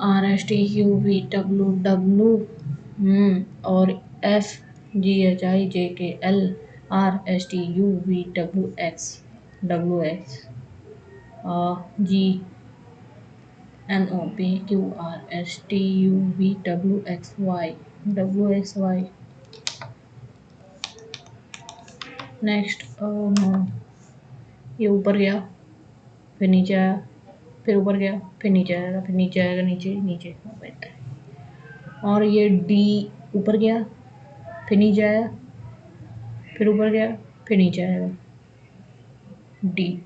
A: R S T U V W W और F G H I J K L R S T U V W X G N O P Q R S T U V W X Y. Next ये ऊपर गया, फिर नीचे आया, फिर ऊपर गया, फिर नीचे आएगा, फिर नीचे आएगा, नीचे नीचे बैठता है। और ये डी ऊपर गया, फिर नीचे आया, फिर ऊपर गया, फिर नीचे आएगा। डी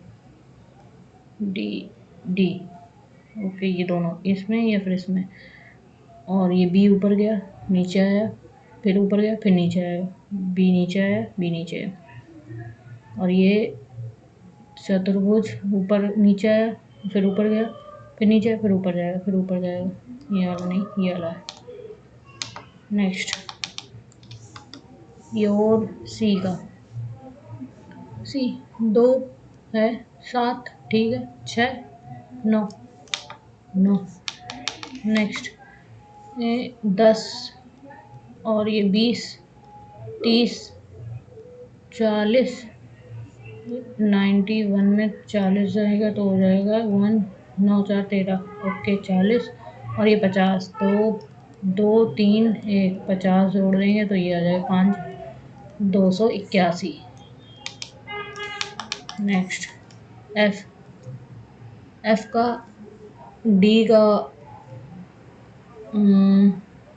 A: डी डी ओके, ये दोनों इसमें या फिर इसमें। और ये बी ऊपर गया, नीचे आया, फिर ऊपर गया, फिर नीचे आएगा। बी नीचे आया, बी नीचे आया। और ये चतुर्भुज ऊपर नीचे आया, फिर ऊपर गया, फिर नीचे आया, फिर ऊपर जाएगा, फिर ऊपर जाएगा। ये वाला नहीं, ये वाला है। नेक्स्ट ये और सी का सी 2 है, 7 ठीक है, 6 9 9। नेक्स्ट ये 10 और ये 20 30 40 91 में 40 जाएगा तो हो जाएगा 1 9 4 13 ओके 40। और ये 50 तो 2 3 1 50 जोड़ देंगे तो ये आ जाएगा 5 281। नेक्स्ट एफ का डी का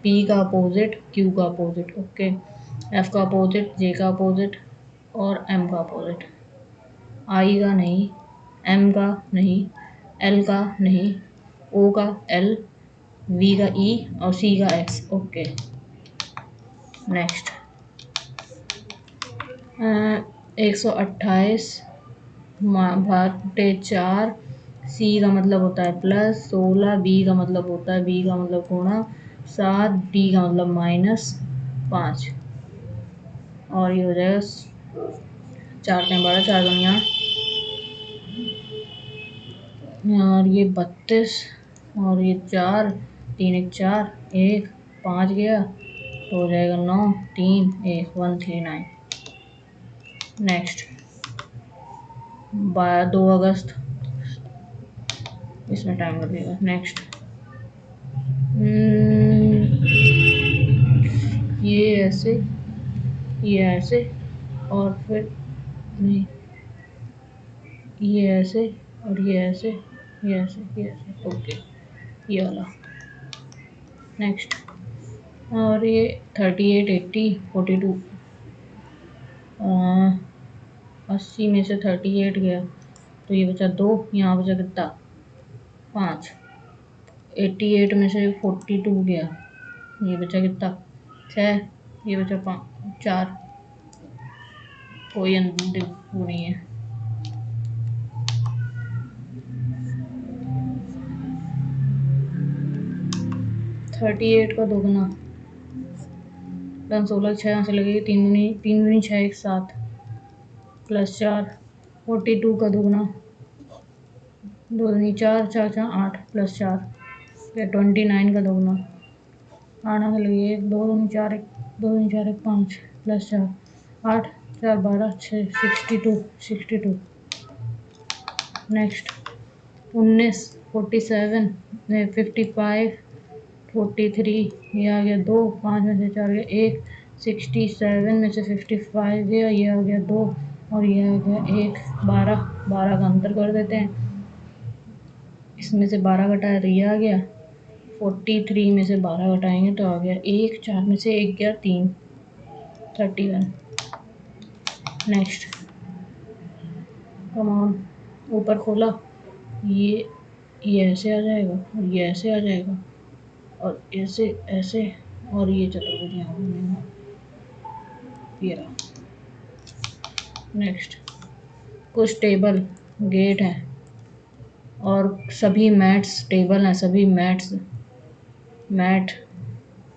A: पी का अपोजिट, क्यू का अपोजिट ओके। एफ का अपोजिट, जे का अपोजिट और एम का अपोजिट। आई का नहीं, एम का नहीं, एल का नहीं, ओ का एल, वी का ई और सी का एक्स ओके। नेक्स्ट 128 भाटे 4, सी का मतलब होता है प्लस 16, बी का मतलब होता है बी का मतलब गुणा 7, डी का मतलब -5। और ये हो जाएगा 4 12 4 दुनिया। और ये 32 और ये 4 3 1 4 1 5 गया तो हो जाएगा 9 3 1 139। नेक्स्ट 2 अगस्त, इसमें टाइम लगेगा। नेक्स्ट ये ऐसे और फिर नहीं, ये ऐसे और ये ऐसे ओके, ये वाला। नेक्स्ट और ये 38 80 42 80 में से 38 गया तो ये बचा 2, यहाँ बचा कितना 5। 88 में से 42 गया, ये बचा कितना 6, ये बचा 4, कोई वो नहीं है। थर्टी एट का दोगुना 16 6 यहाँ से लगेगी, 3 दूनी 6 1 7 प्लस 4। 42 का दोगुना 2 दूनी 4 4 4 8 प्लस 4। फिर 29 का दोगुना 8 यहाँ से लगेगी, 2 दूनी 4 1 2 दूनी 4 1 5 प्लस 4 8 4 12 6 62। नेक्स्ट 19, 47, 55, 43, ये आ गया 2, 5 में से 4 गया 1, 67 में से 55 गया, ये आ गया 2 और ये आ गया 1, 12, 12 का अंतर कर देते हैं। इसमें से 12 घटाया तो ये आ गया 43 में से 12 घटाएंगे तो आ गया 1, 4 में से 1 गया 3, 31। नेक्स्ट कमान ऊपर खोला, ये ऐसे आ जाएगा और ये ऐसे आ जाएगा और ऐसे ऐसे और ये चतुर्भुज यहाँ बनेगा, ये रहा। नेक्स्ट कुछ टेबल गेट है और सभी मैट्स टेबल हैं, सभी मैट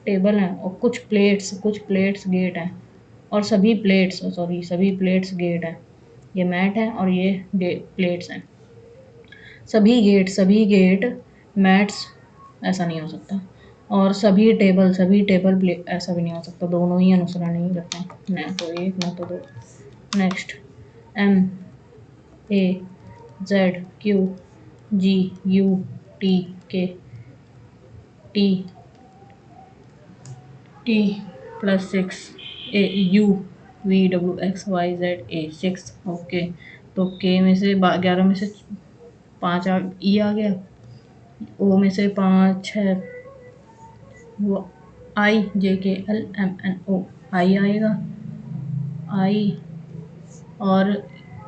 A: टेबल हैं और कुछ प्लेट्स गेट हैं और सभी प्लेट्स गेट हैं। ये मैट है और ये प्लेट्स हैं। सभी गेट मैट्स ऐसा नहीं हो सकता और सभी टेबल प्लेट ऐसा भी नहीं हो सकता, दोनों ही अनुसरण नहीं करते हैं, ना तो एक ना तो दो। Next MAZQGUTK T plus 6 AUVWXYZA 6। Okay, तो K में से 11 में से 5 E आ गया, O में से 5 6 वो IJKLMNO आई आएगा, I और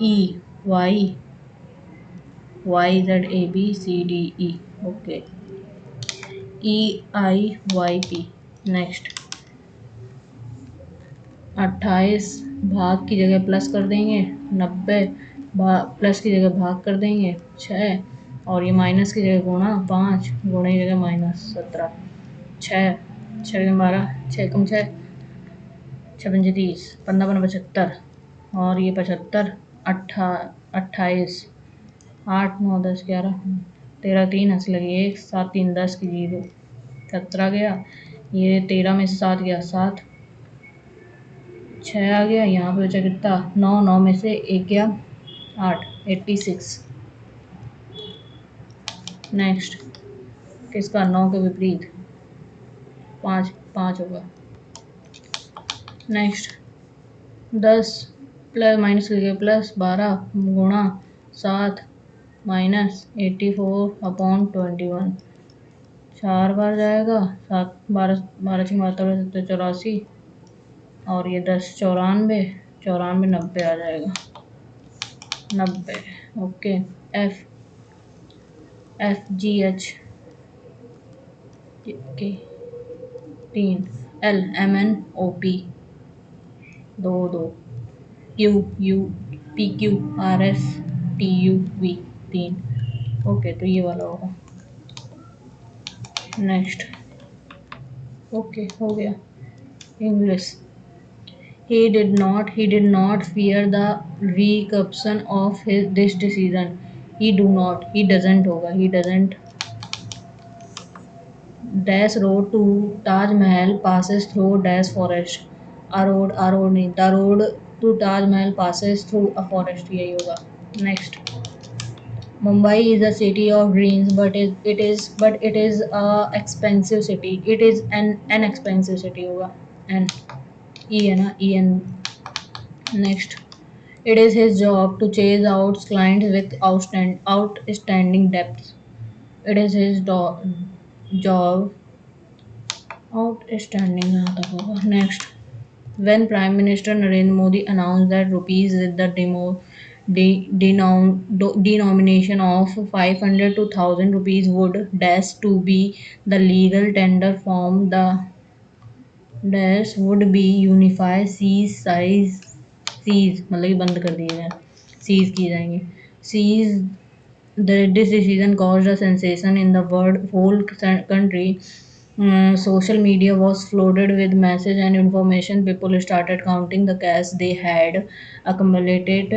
A: EYYZABCDE। Okay, EIYP। नेक्स्ट 28 भाग की जगह प्लस कर देंगे, 90 प्लस की जगह भाग कर देंगे 6 और ये माइनस की जगह गुणा 5, गुणे की जगह माइनस 17, 6 6 12, 6 कम 6 6 पंजे 30, 15 75 और ये 75, 28, 8 9 10 11 13 3 हंस लगी 1 7 3 10 की 0, 17 गया, ये 13 में से 7 गया 7, 6 आ गया, यहाँ पे बचा कितना 9, 9 में से 1 गया 8, 86। नेक्स्ट किसका 9 के विपरीत 5 5 होगा। नेक्स्ट 10 प्लस माइनस करके प्लस 12 गुणा 7 माइनस 84/21, 4 बार जाएगा, 7 12 12 6 72 84 और ये 10 94 94 90 आ जाएगा 90। ओके, FGH के 3, LMNOP 2 2, QUPQRSTUV 3। ओके, तो ये वाला होगा। नेक्स्ट ओके हो गया। English he did not fear the repercussion of this decision. He doesn't होगा, he doesn't dash road to Taj Mahal passes through dash forest, a road नहीं, the road to Taj Mahal passes through a forest, यही होगा। Next Mumbai is a city of dreams, but it is a expensive city. It is an expensive city होगा, n E है ना, EN। Next it is his job to chase out clients with outstanding debts. It is his job outstanding यहाँ तक होगा। Next when Prime Minister Narendra Modi announced that rupees with the denomination of 500 to 1000 rupees would dash to be the legal tender form, the dash would be unified seize मतलब कि बंद कर दिए जाए, seize किए जाएंगे। Seize this decision caused a sensation in the whole country. Social media was flooded with message and information. People started counting the cash they had accumulated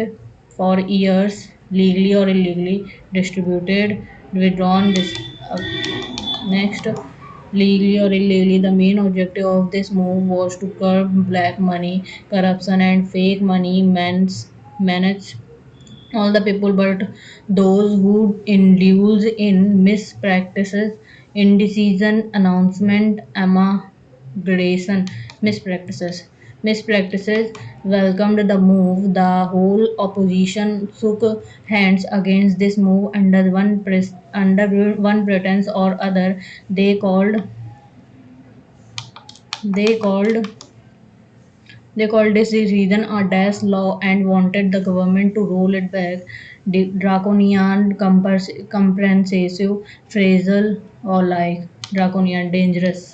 A: for years, legally or illegally distributed, withdrawn. Next, legally or illegally, the main objective of this move was to curb black money, corruption, and fake money managed all the people but those who indulge in mispractices, indecision, announcement, amalgamation, mispractices welcomed the move. The whole opposition shook hands against this move under one pretense or other. They called they called this decision a dash law and wanted the government to roll it back. Draconian, comprehensive, phrasal, or like draconian, dangerous.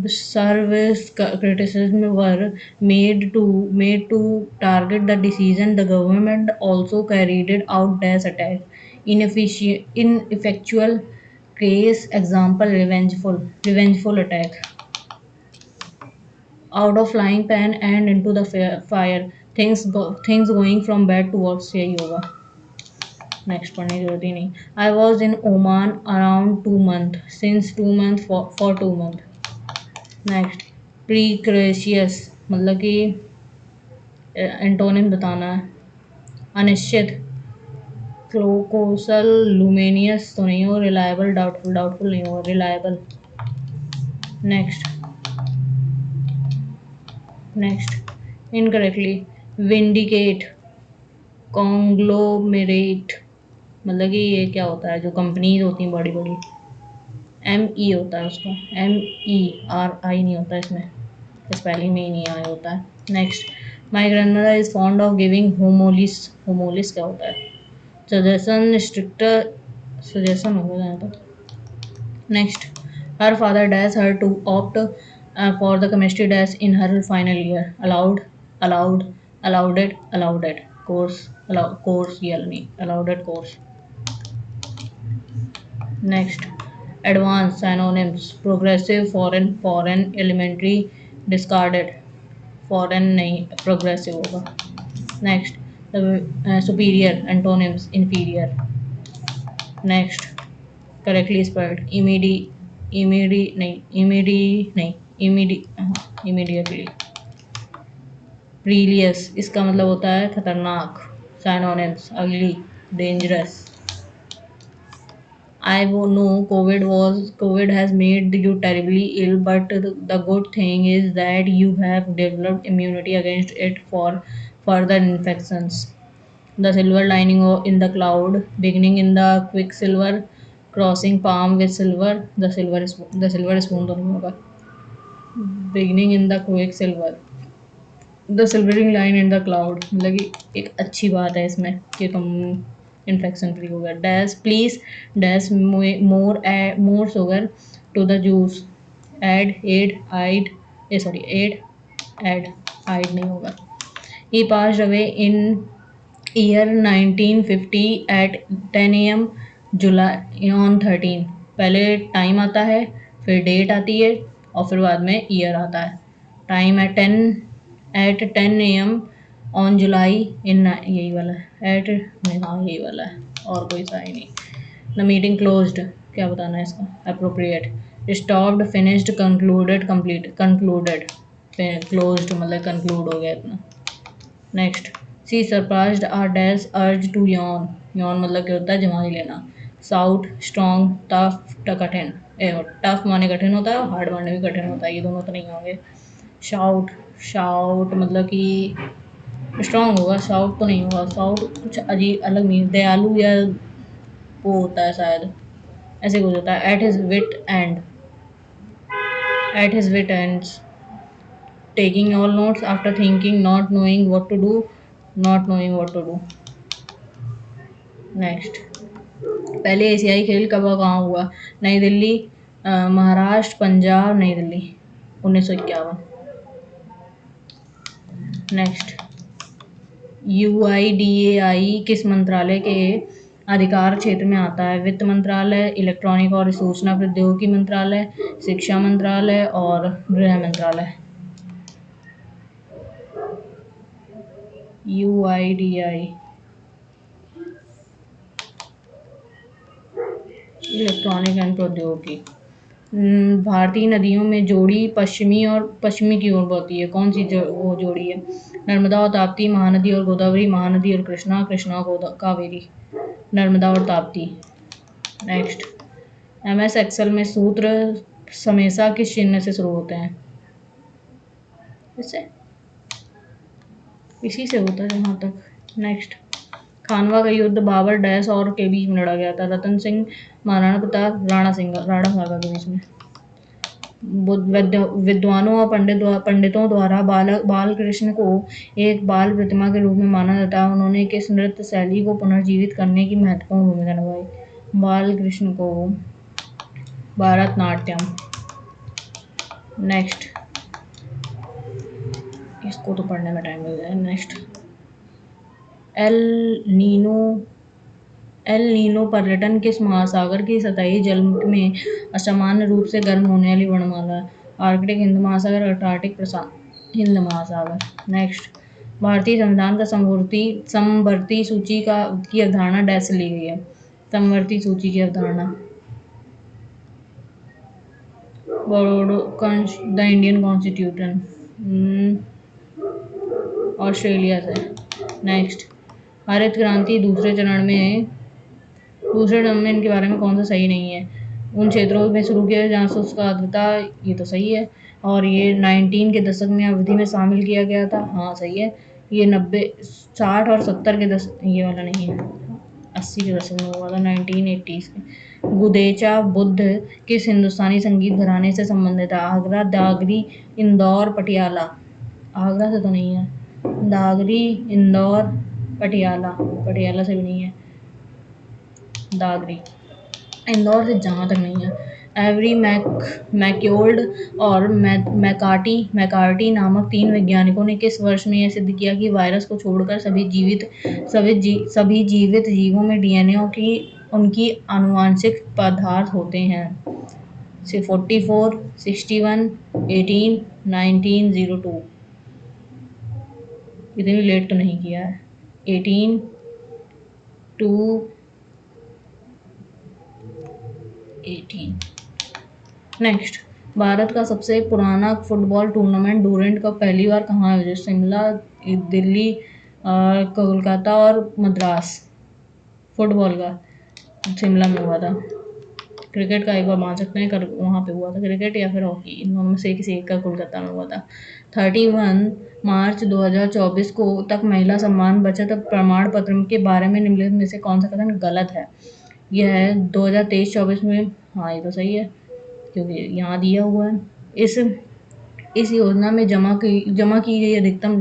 A: Service criticism were made to target the decision. The government also carried out dash attack. Ineffectual case example revengeful attack out of frying pan and into the fire. Things going from bad to worse. यही होगा. Next पढ़ने की जरूरत ही नहीं. I was in Oman around 2 months. Since 2 months for 2 months. Next precarious मतलब कि antonym बताना है. अनिश्चित क्लोकोसल लुमेनियस तो नहीं हो. रिलायबल डाउटफुल नहीं हो. Reliable. Next incorrectly vindicate conglomerate मतलब कि ये क्या होता है जो कंपनीज होती हैं बड़ी बड़ी. एम ई होता है उसका. एम ई आर आई नहीं होता इसमें. स्पेलिंग में ही नहीं आई होता है. Next my grandmother is fond of giving homilies क्या होता है. सजेशन स्ट्रिक्टर सजेशन हो गया तो. Next, her father dash her to opt for the chemistry dash in her final year. Allowed it. Course ये नहीं. Allowed it course. Next, advanced synonyms. Progressive, foreign, elementary, discarded. Foreign नहीं, progressive होगा. Next, superior, antonyms, inferior. Next, correctly spelled immediately. Previous इसका मतलब होता है खतरनाक. Synonyms ugly, dangerous. I know COVID has made you terribly ill, but the good thing is that you have developed immunity against it for further infections. The silver lining in the cloud, beginning in the quicksilver, crossing palm with silver. The silver spoon तो नहीं होगा. Beginning in the quicksilver, the silvering line in the cloud मतलब कि एक अच्छी बात है इसमें कि तुम इन्फेक्शन फ्री हो गया. Dash please dash more sugar to the juice. Added sorry added नहीं होगा. He passed away in year 1950 at 10 a.m. July on 13. पहले टाइम आता है फिर डेट आती है और फिर बाद में ईयर आता है. Time at 10 a.m. on July in यही वाला है. हाँ यही वाला है और कोई सा ही नहीं. The meeting closed. क्या बताना है इसका. Appropriate. Stopped, finished, concluded, concluded. Closed मतलब conclude हो गया इतना. Next, she surprised our dash urge to yawn. Yawn मतलब क्या होता है जमा ही लेना. Shout, strong, tough, कठिन. टफ माने कठिन होता है और हार्ड माने भी कठिन होता है. ये दोनों तो नहीं होंगे. शाउट मतलब कि स्ट्रांग होगा. शाउट तो नहीं होगा. शाउट कुछ अजीब अलग नहीं. दयालु या वो होता है शायद ऐसे कुछ होता है. At his wit ends. Taking all notes after thinking, not knowing what to do. Next, पहले एशियाई खेल कब और कहाँ हुआ. नई दिल्ली, महाराष्ट्र, पंजाब, नई दिल्ली. 1951. नेक्स्ट, UIDAI किस मंत्रालय के अधिकार क्षेत्र में आता है. वित्त मंत्रालय, इलेक्ट्रॉनिक और सूचना प्रौद्योगिकी मंत्रालय, शिक्षा मंत्रालय और गृह मंत्रालय. UIDAI इलेक्ट्रॉनिक एंड प्रौद्योगिकी. भारतीय नदियों में जोड़ी पश्चिमी की ओर बहती है। कौन सी वो जोड़ी है? नर्मदा और ताप्ती, महानदी और गोदावरी, महानदी और कृष्णा, कृष्णा और कावेरी। नर्मदा और ताप्ती। नेक्स्ट, MS एक्सेल में सूत्र हमेशा किस चिन्ह से शुरू होते हैं? इससे, इसी से होता है जहाँ तक। नेक्स्ट, खानवा का युद्ध बाबर डैश और के बीच में लड़ा गया था? रतन सिंह, महाराणा प्रताप, राणा सागर के बीच में। विद्वानों और पंडितों द्वारा बाल कृष्ण को एक बाल प्रतिमा के रूप में माना जाता है। उन्होंने किस नृत्य शैली को पुनर्जीवित करने की महत्वपूर्ण भूमिका निभाई? बाल कृष्ण को भरतनाट्यम। नेक्स्ट, इसको तो पढ़ने में टाइम लग जाएगा। नेक्स्ट, एल नीनो पर्यटन किस महासागर की सतही जल में असामान्य रूप से गर्म होने वाली वर्णमाला है? आर्कटिक, हिंद महासागर, अंटार्कटिक, प्रशांत हिंद महासागर। नेक्स्ट, भारतीय संविधान का समवर्ती सूची की अवधारणा डैश से ली गई है? समवर्ती सूची की अवधारणा द इंडियन कॉन्स्टिट्यूशन, ऑस्ट्रेलिया से। नेक्स्ट, हरित क्रांति दूसरे चरण में इनके बारे में कौन सा सही नहीं है? उन क्षेत्रों में शुरू किया जहाँ शुष्क आर्द्रता, ये तो सही है। और ये 19 के दशक में अवधि में शामिल किया गया था, हाँ सही है। ये 90, 60 और 70 के दशक, ये वाला नहीं है, 80 के दशक में हुआ था, 1980s में। गुदेचा बुद्ध किस हिंदुस्तानी संगीत घराने से संबंधित है? आगरा, दागरी, इंदौर, पटियाला। आगरा से तो नहीं है। दागरी, इंदौर, पटियाला से भी नहीं है। दागरी, इंदौर से जहाँ तक नहीं है। एवरी मैक्योल्ड और मैकार्टी नामक 3 वैज्ञानिकों ने किस वर्ष में यह सिद्ध किया कि वायरस को छोड़कर सभी जीवित जीवों में DNA की उनकी आनुवांशिक पदार्थ होते हैं? 44, 61, 18, 1902। इतनी लेट तो नहीं किया है। 18 to 18। नेक्स्ट, भारत का सबसे पुराना फुटबॉल टूर्नामेंट डूरेंट कप पहली बार कहाँ आयोजित? शिमला, दिल्ली, कोलकाता और मद्रास। फुटबॉल का शिमला में हुआ था। क्रिकेट का एक बार मान सकते हैं वहाँ पे हुआ था, क्रिकेट या फिर हॉकी, इनमें में से किसी एक का कोलकाता में हुआ था। 31 मार्च 2024 को तक महिला सम्मान बचत प्रमाण पत्र के बारे में निम्नलिखित में से कौन सा कथन गलत है? यह है 2023-24 में, हाँ ये तो सही है क्योंकि यहाँ दिया हुआ है। इस योजना में जमा की गई अधिकतम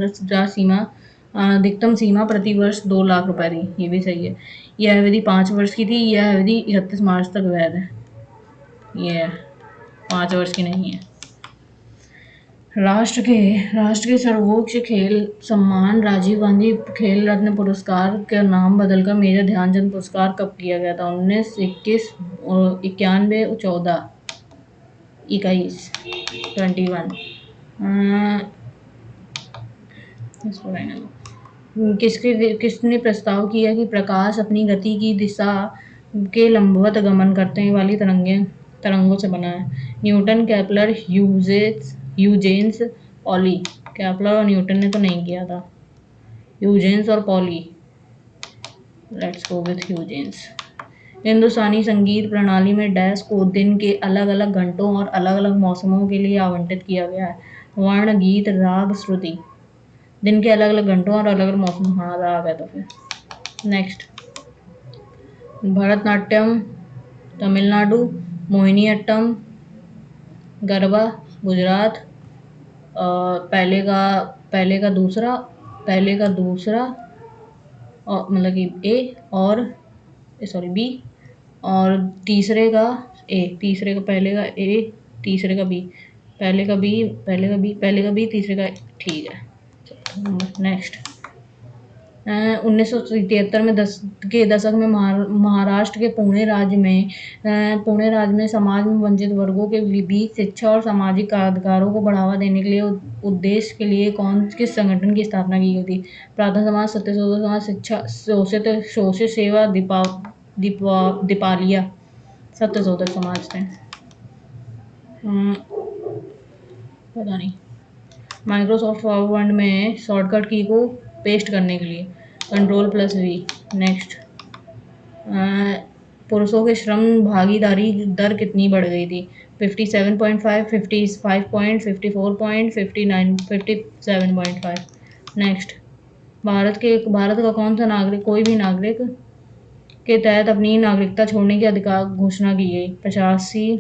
A: सीमा प्रति वर्ष 2 लाख रुपए थी, ये भी सही है। यह अवधि 5 वर्ष की थी। यह अवधि 31 मार्च तक वैध है। ये 5 वर्ष की नहीं है। राष्ट्र के सर्वोच्च खेल सम्मान राजीव गांधी खेल रत्न पुरस्कार का नाम बदलकर मेजर ध्यानचंद पुरस्कार कब किया गया था? 19, 21, 91, 14, 21, 21। किसने प्रस्ताव किया कि प्रकाश अपनी गति की दिशा के लंबवत गमन करने वाली तरंगों से बना है? Newton, Kepler, Huygens, Pauli. Kepler और न्यूटन ने तो नहीं किया था, ह्यूजेंस और Pauli. Let's go with Huygens. Hindustani संगीत प्रणाली में डैश को दिन के अलग अलग घंटों और अलग अलग मौसमों के लिए आवंटित किया गया है? वर्ण, गीत, राग, श्रुति। दिन के अलग अलग घंटों और अलग अलग मौसम, हाँ राग है तो फिर। नेक्स्ट, भरतनाट्यम तमिलनाडु, मोहिनीअट्टम गरबा गुजरात, पहले का दूसरा और मतलब कि ए और बी, और तीसरे का पहले का ए, तीसरे का बी, पहले का बी, तीसरे का, ठीक है। नेक्स्ट, 1973 में के दशक में महाराष्ट्र के पुणे राज्य में समाज में वंचित वर्गों के बीच शिक्षा और सामाजिक अधिकारों को बढ़ावा देने के लिए उद्देश्य के लिए किस संगठन की स्थापना की गई थी? प्रार्थना समाज, सत्यशोधक समाज, शिक्षा शोषित सेवा, दीपालिया। सत्यशोधक समाज थे। अम, पता नहीं। माइक्रोसॉफ्ट पावर में शॉर्टकट की को पेस्ट करने के लिए Ctrl+V। नेक्स्ट। पुरुषों के श्रम भागीदारी दर कितनी बढ़ गई थी? 57.5, 55 पॉइंट, 54 पॉइंट, 59, 57.5। नेक्स्ट। भारत का कौन सा नागरिक, कोई भी नागरिक के तहत अपनी नागरिकता छोड़ने की अधिकार घोषणा की गई? 85।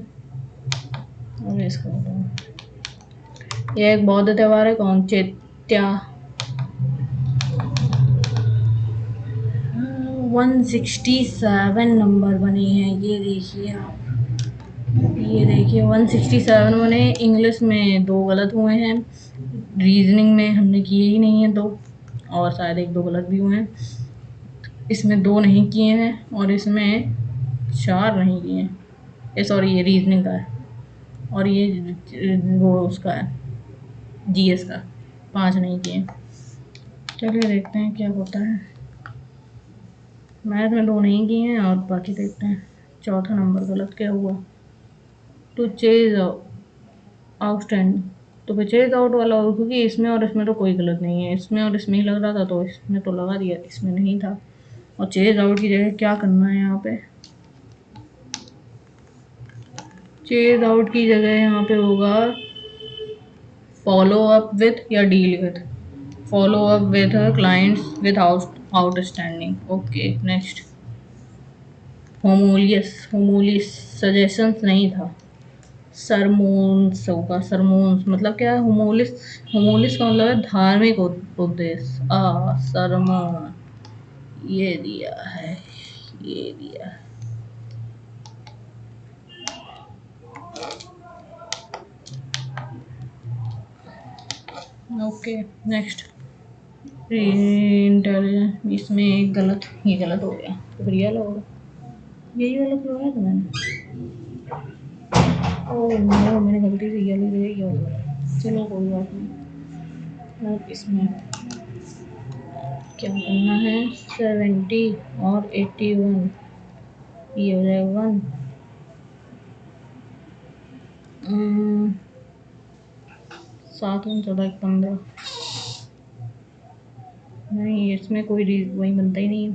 A: अरे इसको बताओ। यह एक बौद्ध त्योहार है, कौन? चैत्या। 167 नंबर बने हैं, ये देखिए आप। ये देखिए 167 बने। इंग्लिश में 2 गलत हुए हैं, रीजनिंग में हमने किए ही नहीं है 2, और शायद 1-2 गलत भी हुए हैं। इसमें 2 नहीं किए हैं और इसमें 4 नहीं किए हैं। ये सॉरी, ये रीजनिंग का है और ये वो उसका है, जीएस का। 5 नहीं किए। चलिए देखते हैं क्या होता है। मैथ में 2 नहीं किए हैं और बाकी देखते हैं। चौथा नंबर गलत क्या हुआ? To chase outstanding. तो फिर चेज आउट वाला होगा, क्योंकि इसमें और इसमें तो कोई गलत नहीं है। इसमें और इसमें ही लग रहा था तो इसमें तो लगा दिया, इसमें नहीं था। और चेज आउट की जगह क्या करना है यहाँ पे? चेज आउट की जगह यहाँ पे होगा फॉलो अप विथ या deal with. Follow up with clients with outstanding. Okay next. Homilies suggestions नहीं था, सरमोन्स होगा। सरमोन्स मतलब क्या है? होमोलिस। होमोलिस का मतलब है धार्मिक उद्देश्य। सरमोन। ये दिया है, ये दिया है। Okay next. इंटेलिजेंस, इसमें एक गलत, ये गलत हो गया तो फिर ये वाला होगा। यही गलत लगाया था मैंने। ओह नो, मैंने गलती से ये ले लिया। चलो कोई बात नहीं। अब इसमें क्या करना है? 70 और 81, ये हो जाएगा 1। 7 में 14, 15। नहीं, इसमें कोई वही बनता ही नहीं है।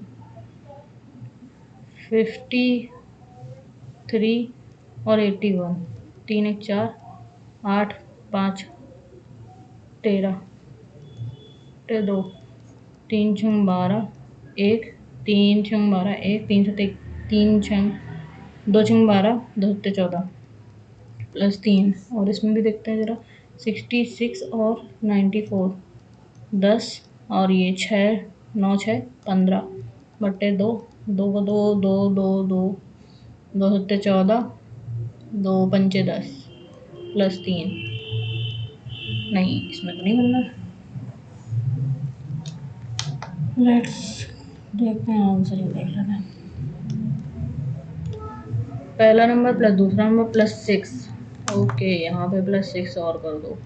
A: 53 और 81, 3 1 4, 8 5 13, 2 3 6 12, 1 3 6 12, 1 3 7 3 6 2 6 12, 2 7 14 +3। और इसमें भी देखते हैं ज़रा। 66 और 94, 10 और ये 6 9 6 15 बट्टे 2, 2 को 2 2 2 2, 2 7 14, 2 पंचे 10 +3। नहीं, इसमें तो नहीं बनना। लेट्स देखते हैं आंसर, ये देख लेते हैं। पहला नंबर प्लस दूसरा नंबर +6। ओके, यहाँ पे +6 और कर दो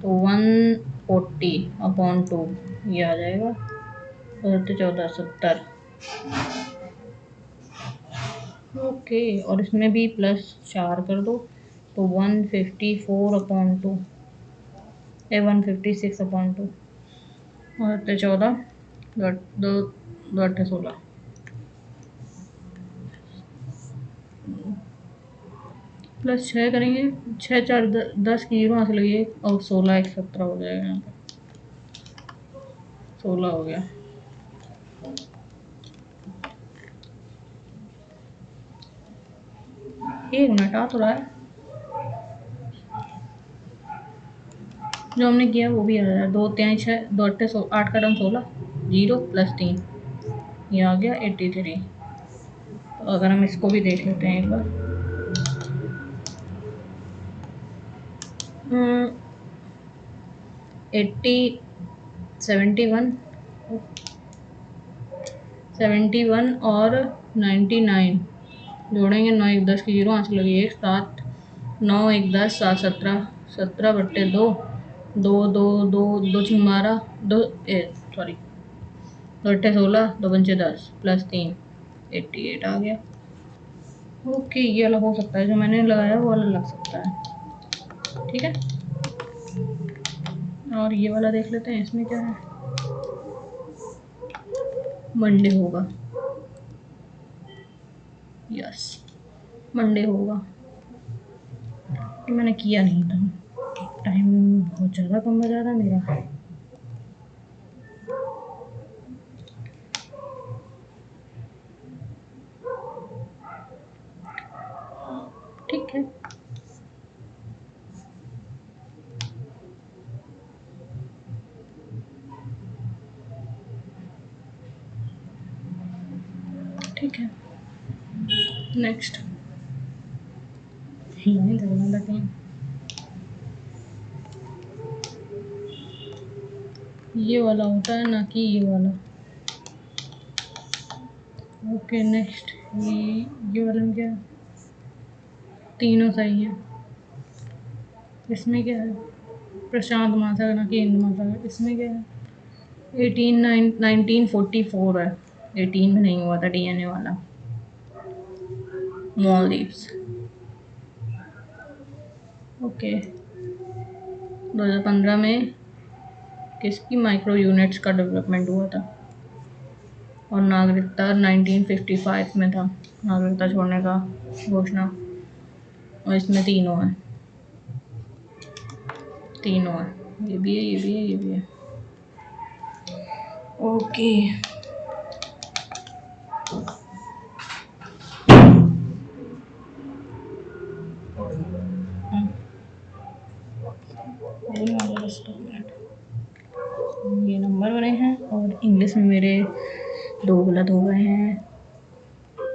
A: तो 140/2 ये आ जाएगा। 14 70। ओके, और इसमें भी +4 कर दो तो 154/2, 156/2 और 14, 2 2 2 8 16। +6 करेंगे, 6 4 10 की 0 से लगी और 16 1 17 हो जाएगा। यहाँ पे 16 हो गया। एक मिनट आ तो रहा है, जो हमने किया वो भी आ रहा है। 2 3 6, 2 8 8 का 16, 0 +3, ये आ गया 83। तो अगर हम इसको भी देख लेते हैं एक बार। 80 71 71 और 99 जोड़ेंगे। 9 1 10 की 0 आंसर लगी 1 7, 9 1 10 7 17, 17/2, 2 2 2 2 6 12, 2 सॉरी 2 8 16, 2 पंचे 10 +3, 88 आ गया। ओके, ये अलग हो सकता है, जो मैंने लगाया वो अलग लग सकता है। ठीक है। और ये वाला देख लेते हैं, इसमें क्या है। मंडे होगा, यस मंडे होगा। मैंने किया नहीं था, टाइम बहुत ज़्यादा कम बजा रहा मेरा। ठीक है, ठीक है। नेक्स्ट ये वाला होता है ना कि ये वाला। ओके नेक्स्ट, ये वाला में क्या है, तीनों सही है। इसमें क्या है, प्रशांत महासागर ना कि हिंद महासागर। इसमें क्या है, 1944 है, 18 में नहीं हुआ था डीएनए वाला। Maldives, okay. 2015 में किसकी माइक्रो यूनिट्स का डेवलपमेंट हुआ था। और नागरिकता 1955 में था नागरिकता छोड़ने का घोषणा। और इसमें तीनों है, तीनों है, ये भी है, ये भी है, ये भी है। ओके ये नंबर बने हैं और इंग्लिश में मेरे 2 गलत हो गए हैं।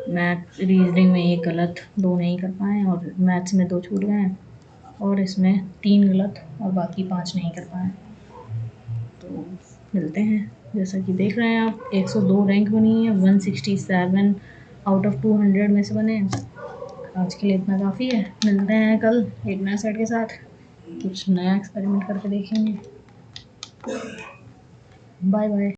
A: मैथ रीजनिंग में 1 गलत, 2 नहीं कर पाए। और मैथ्स में 2 छूट गए हैं। और इसमें 3 गलत और बाकी 5 नहीं कर पाए। तो मिलते हैं, जैसा कि देख रहे हैं आप 102 रैंक बनी है, 167 आउट ऑफ 200 में से बने। आज के लिए इतना काफ़ी है। मिलते हैं कल एक नए सेट के साथ, कुछ नया एक्सपेरिमेंट करके देखेंगे। Bye bye.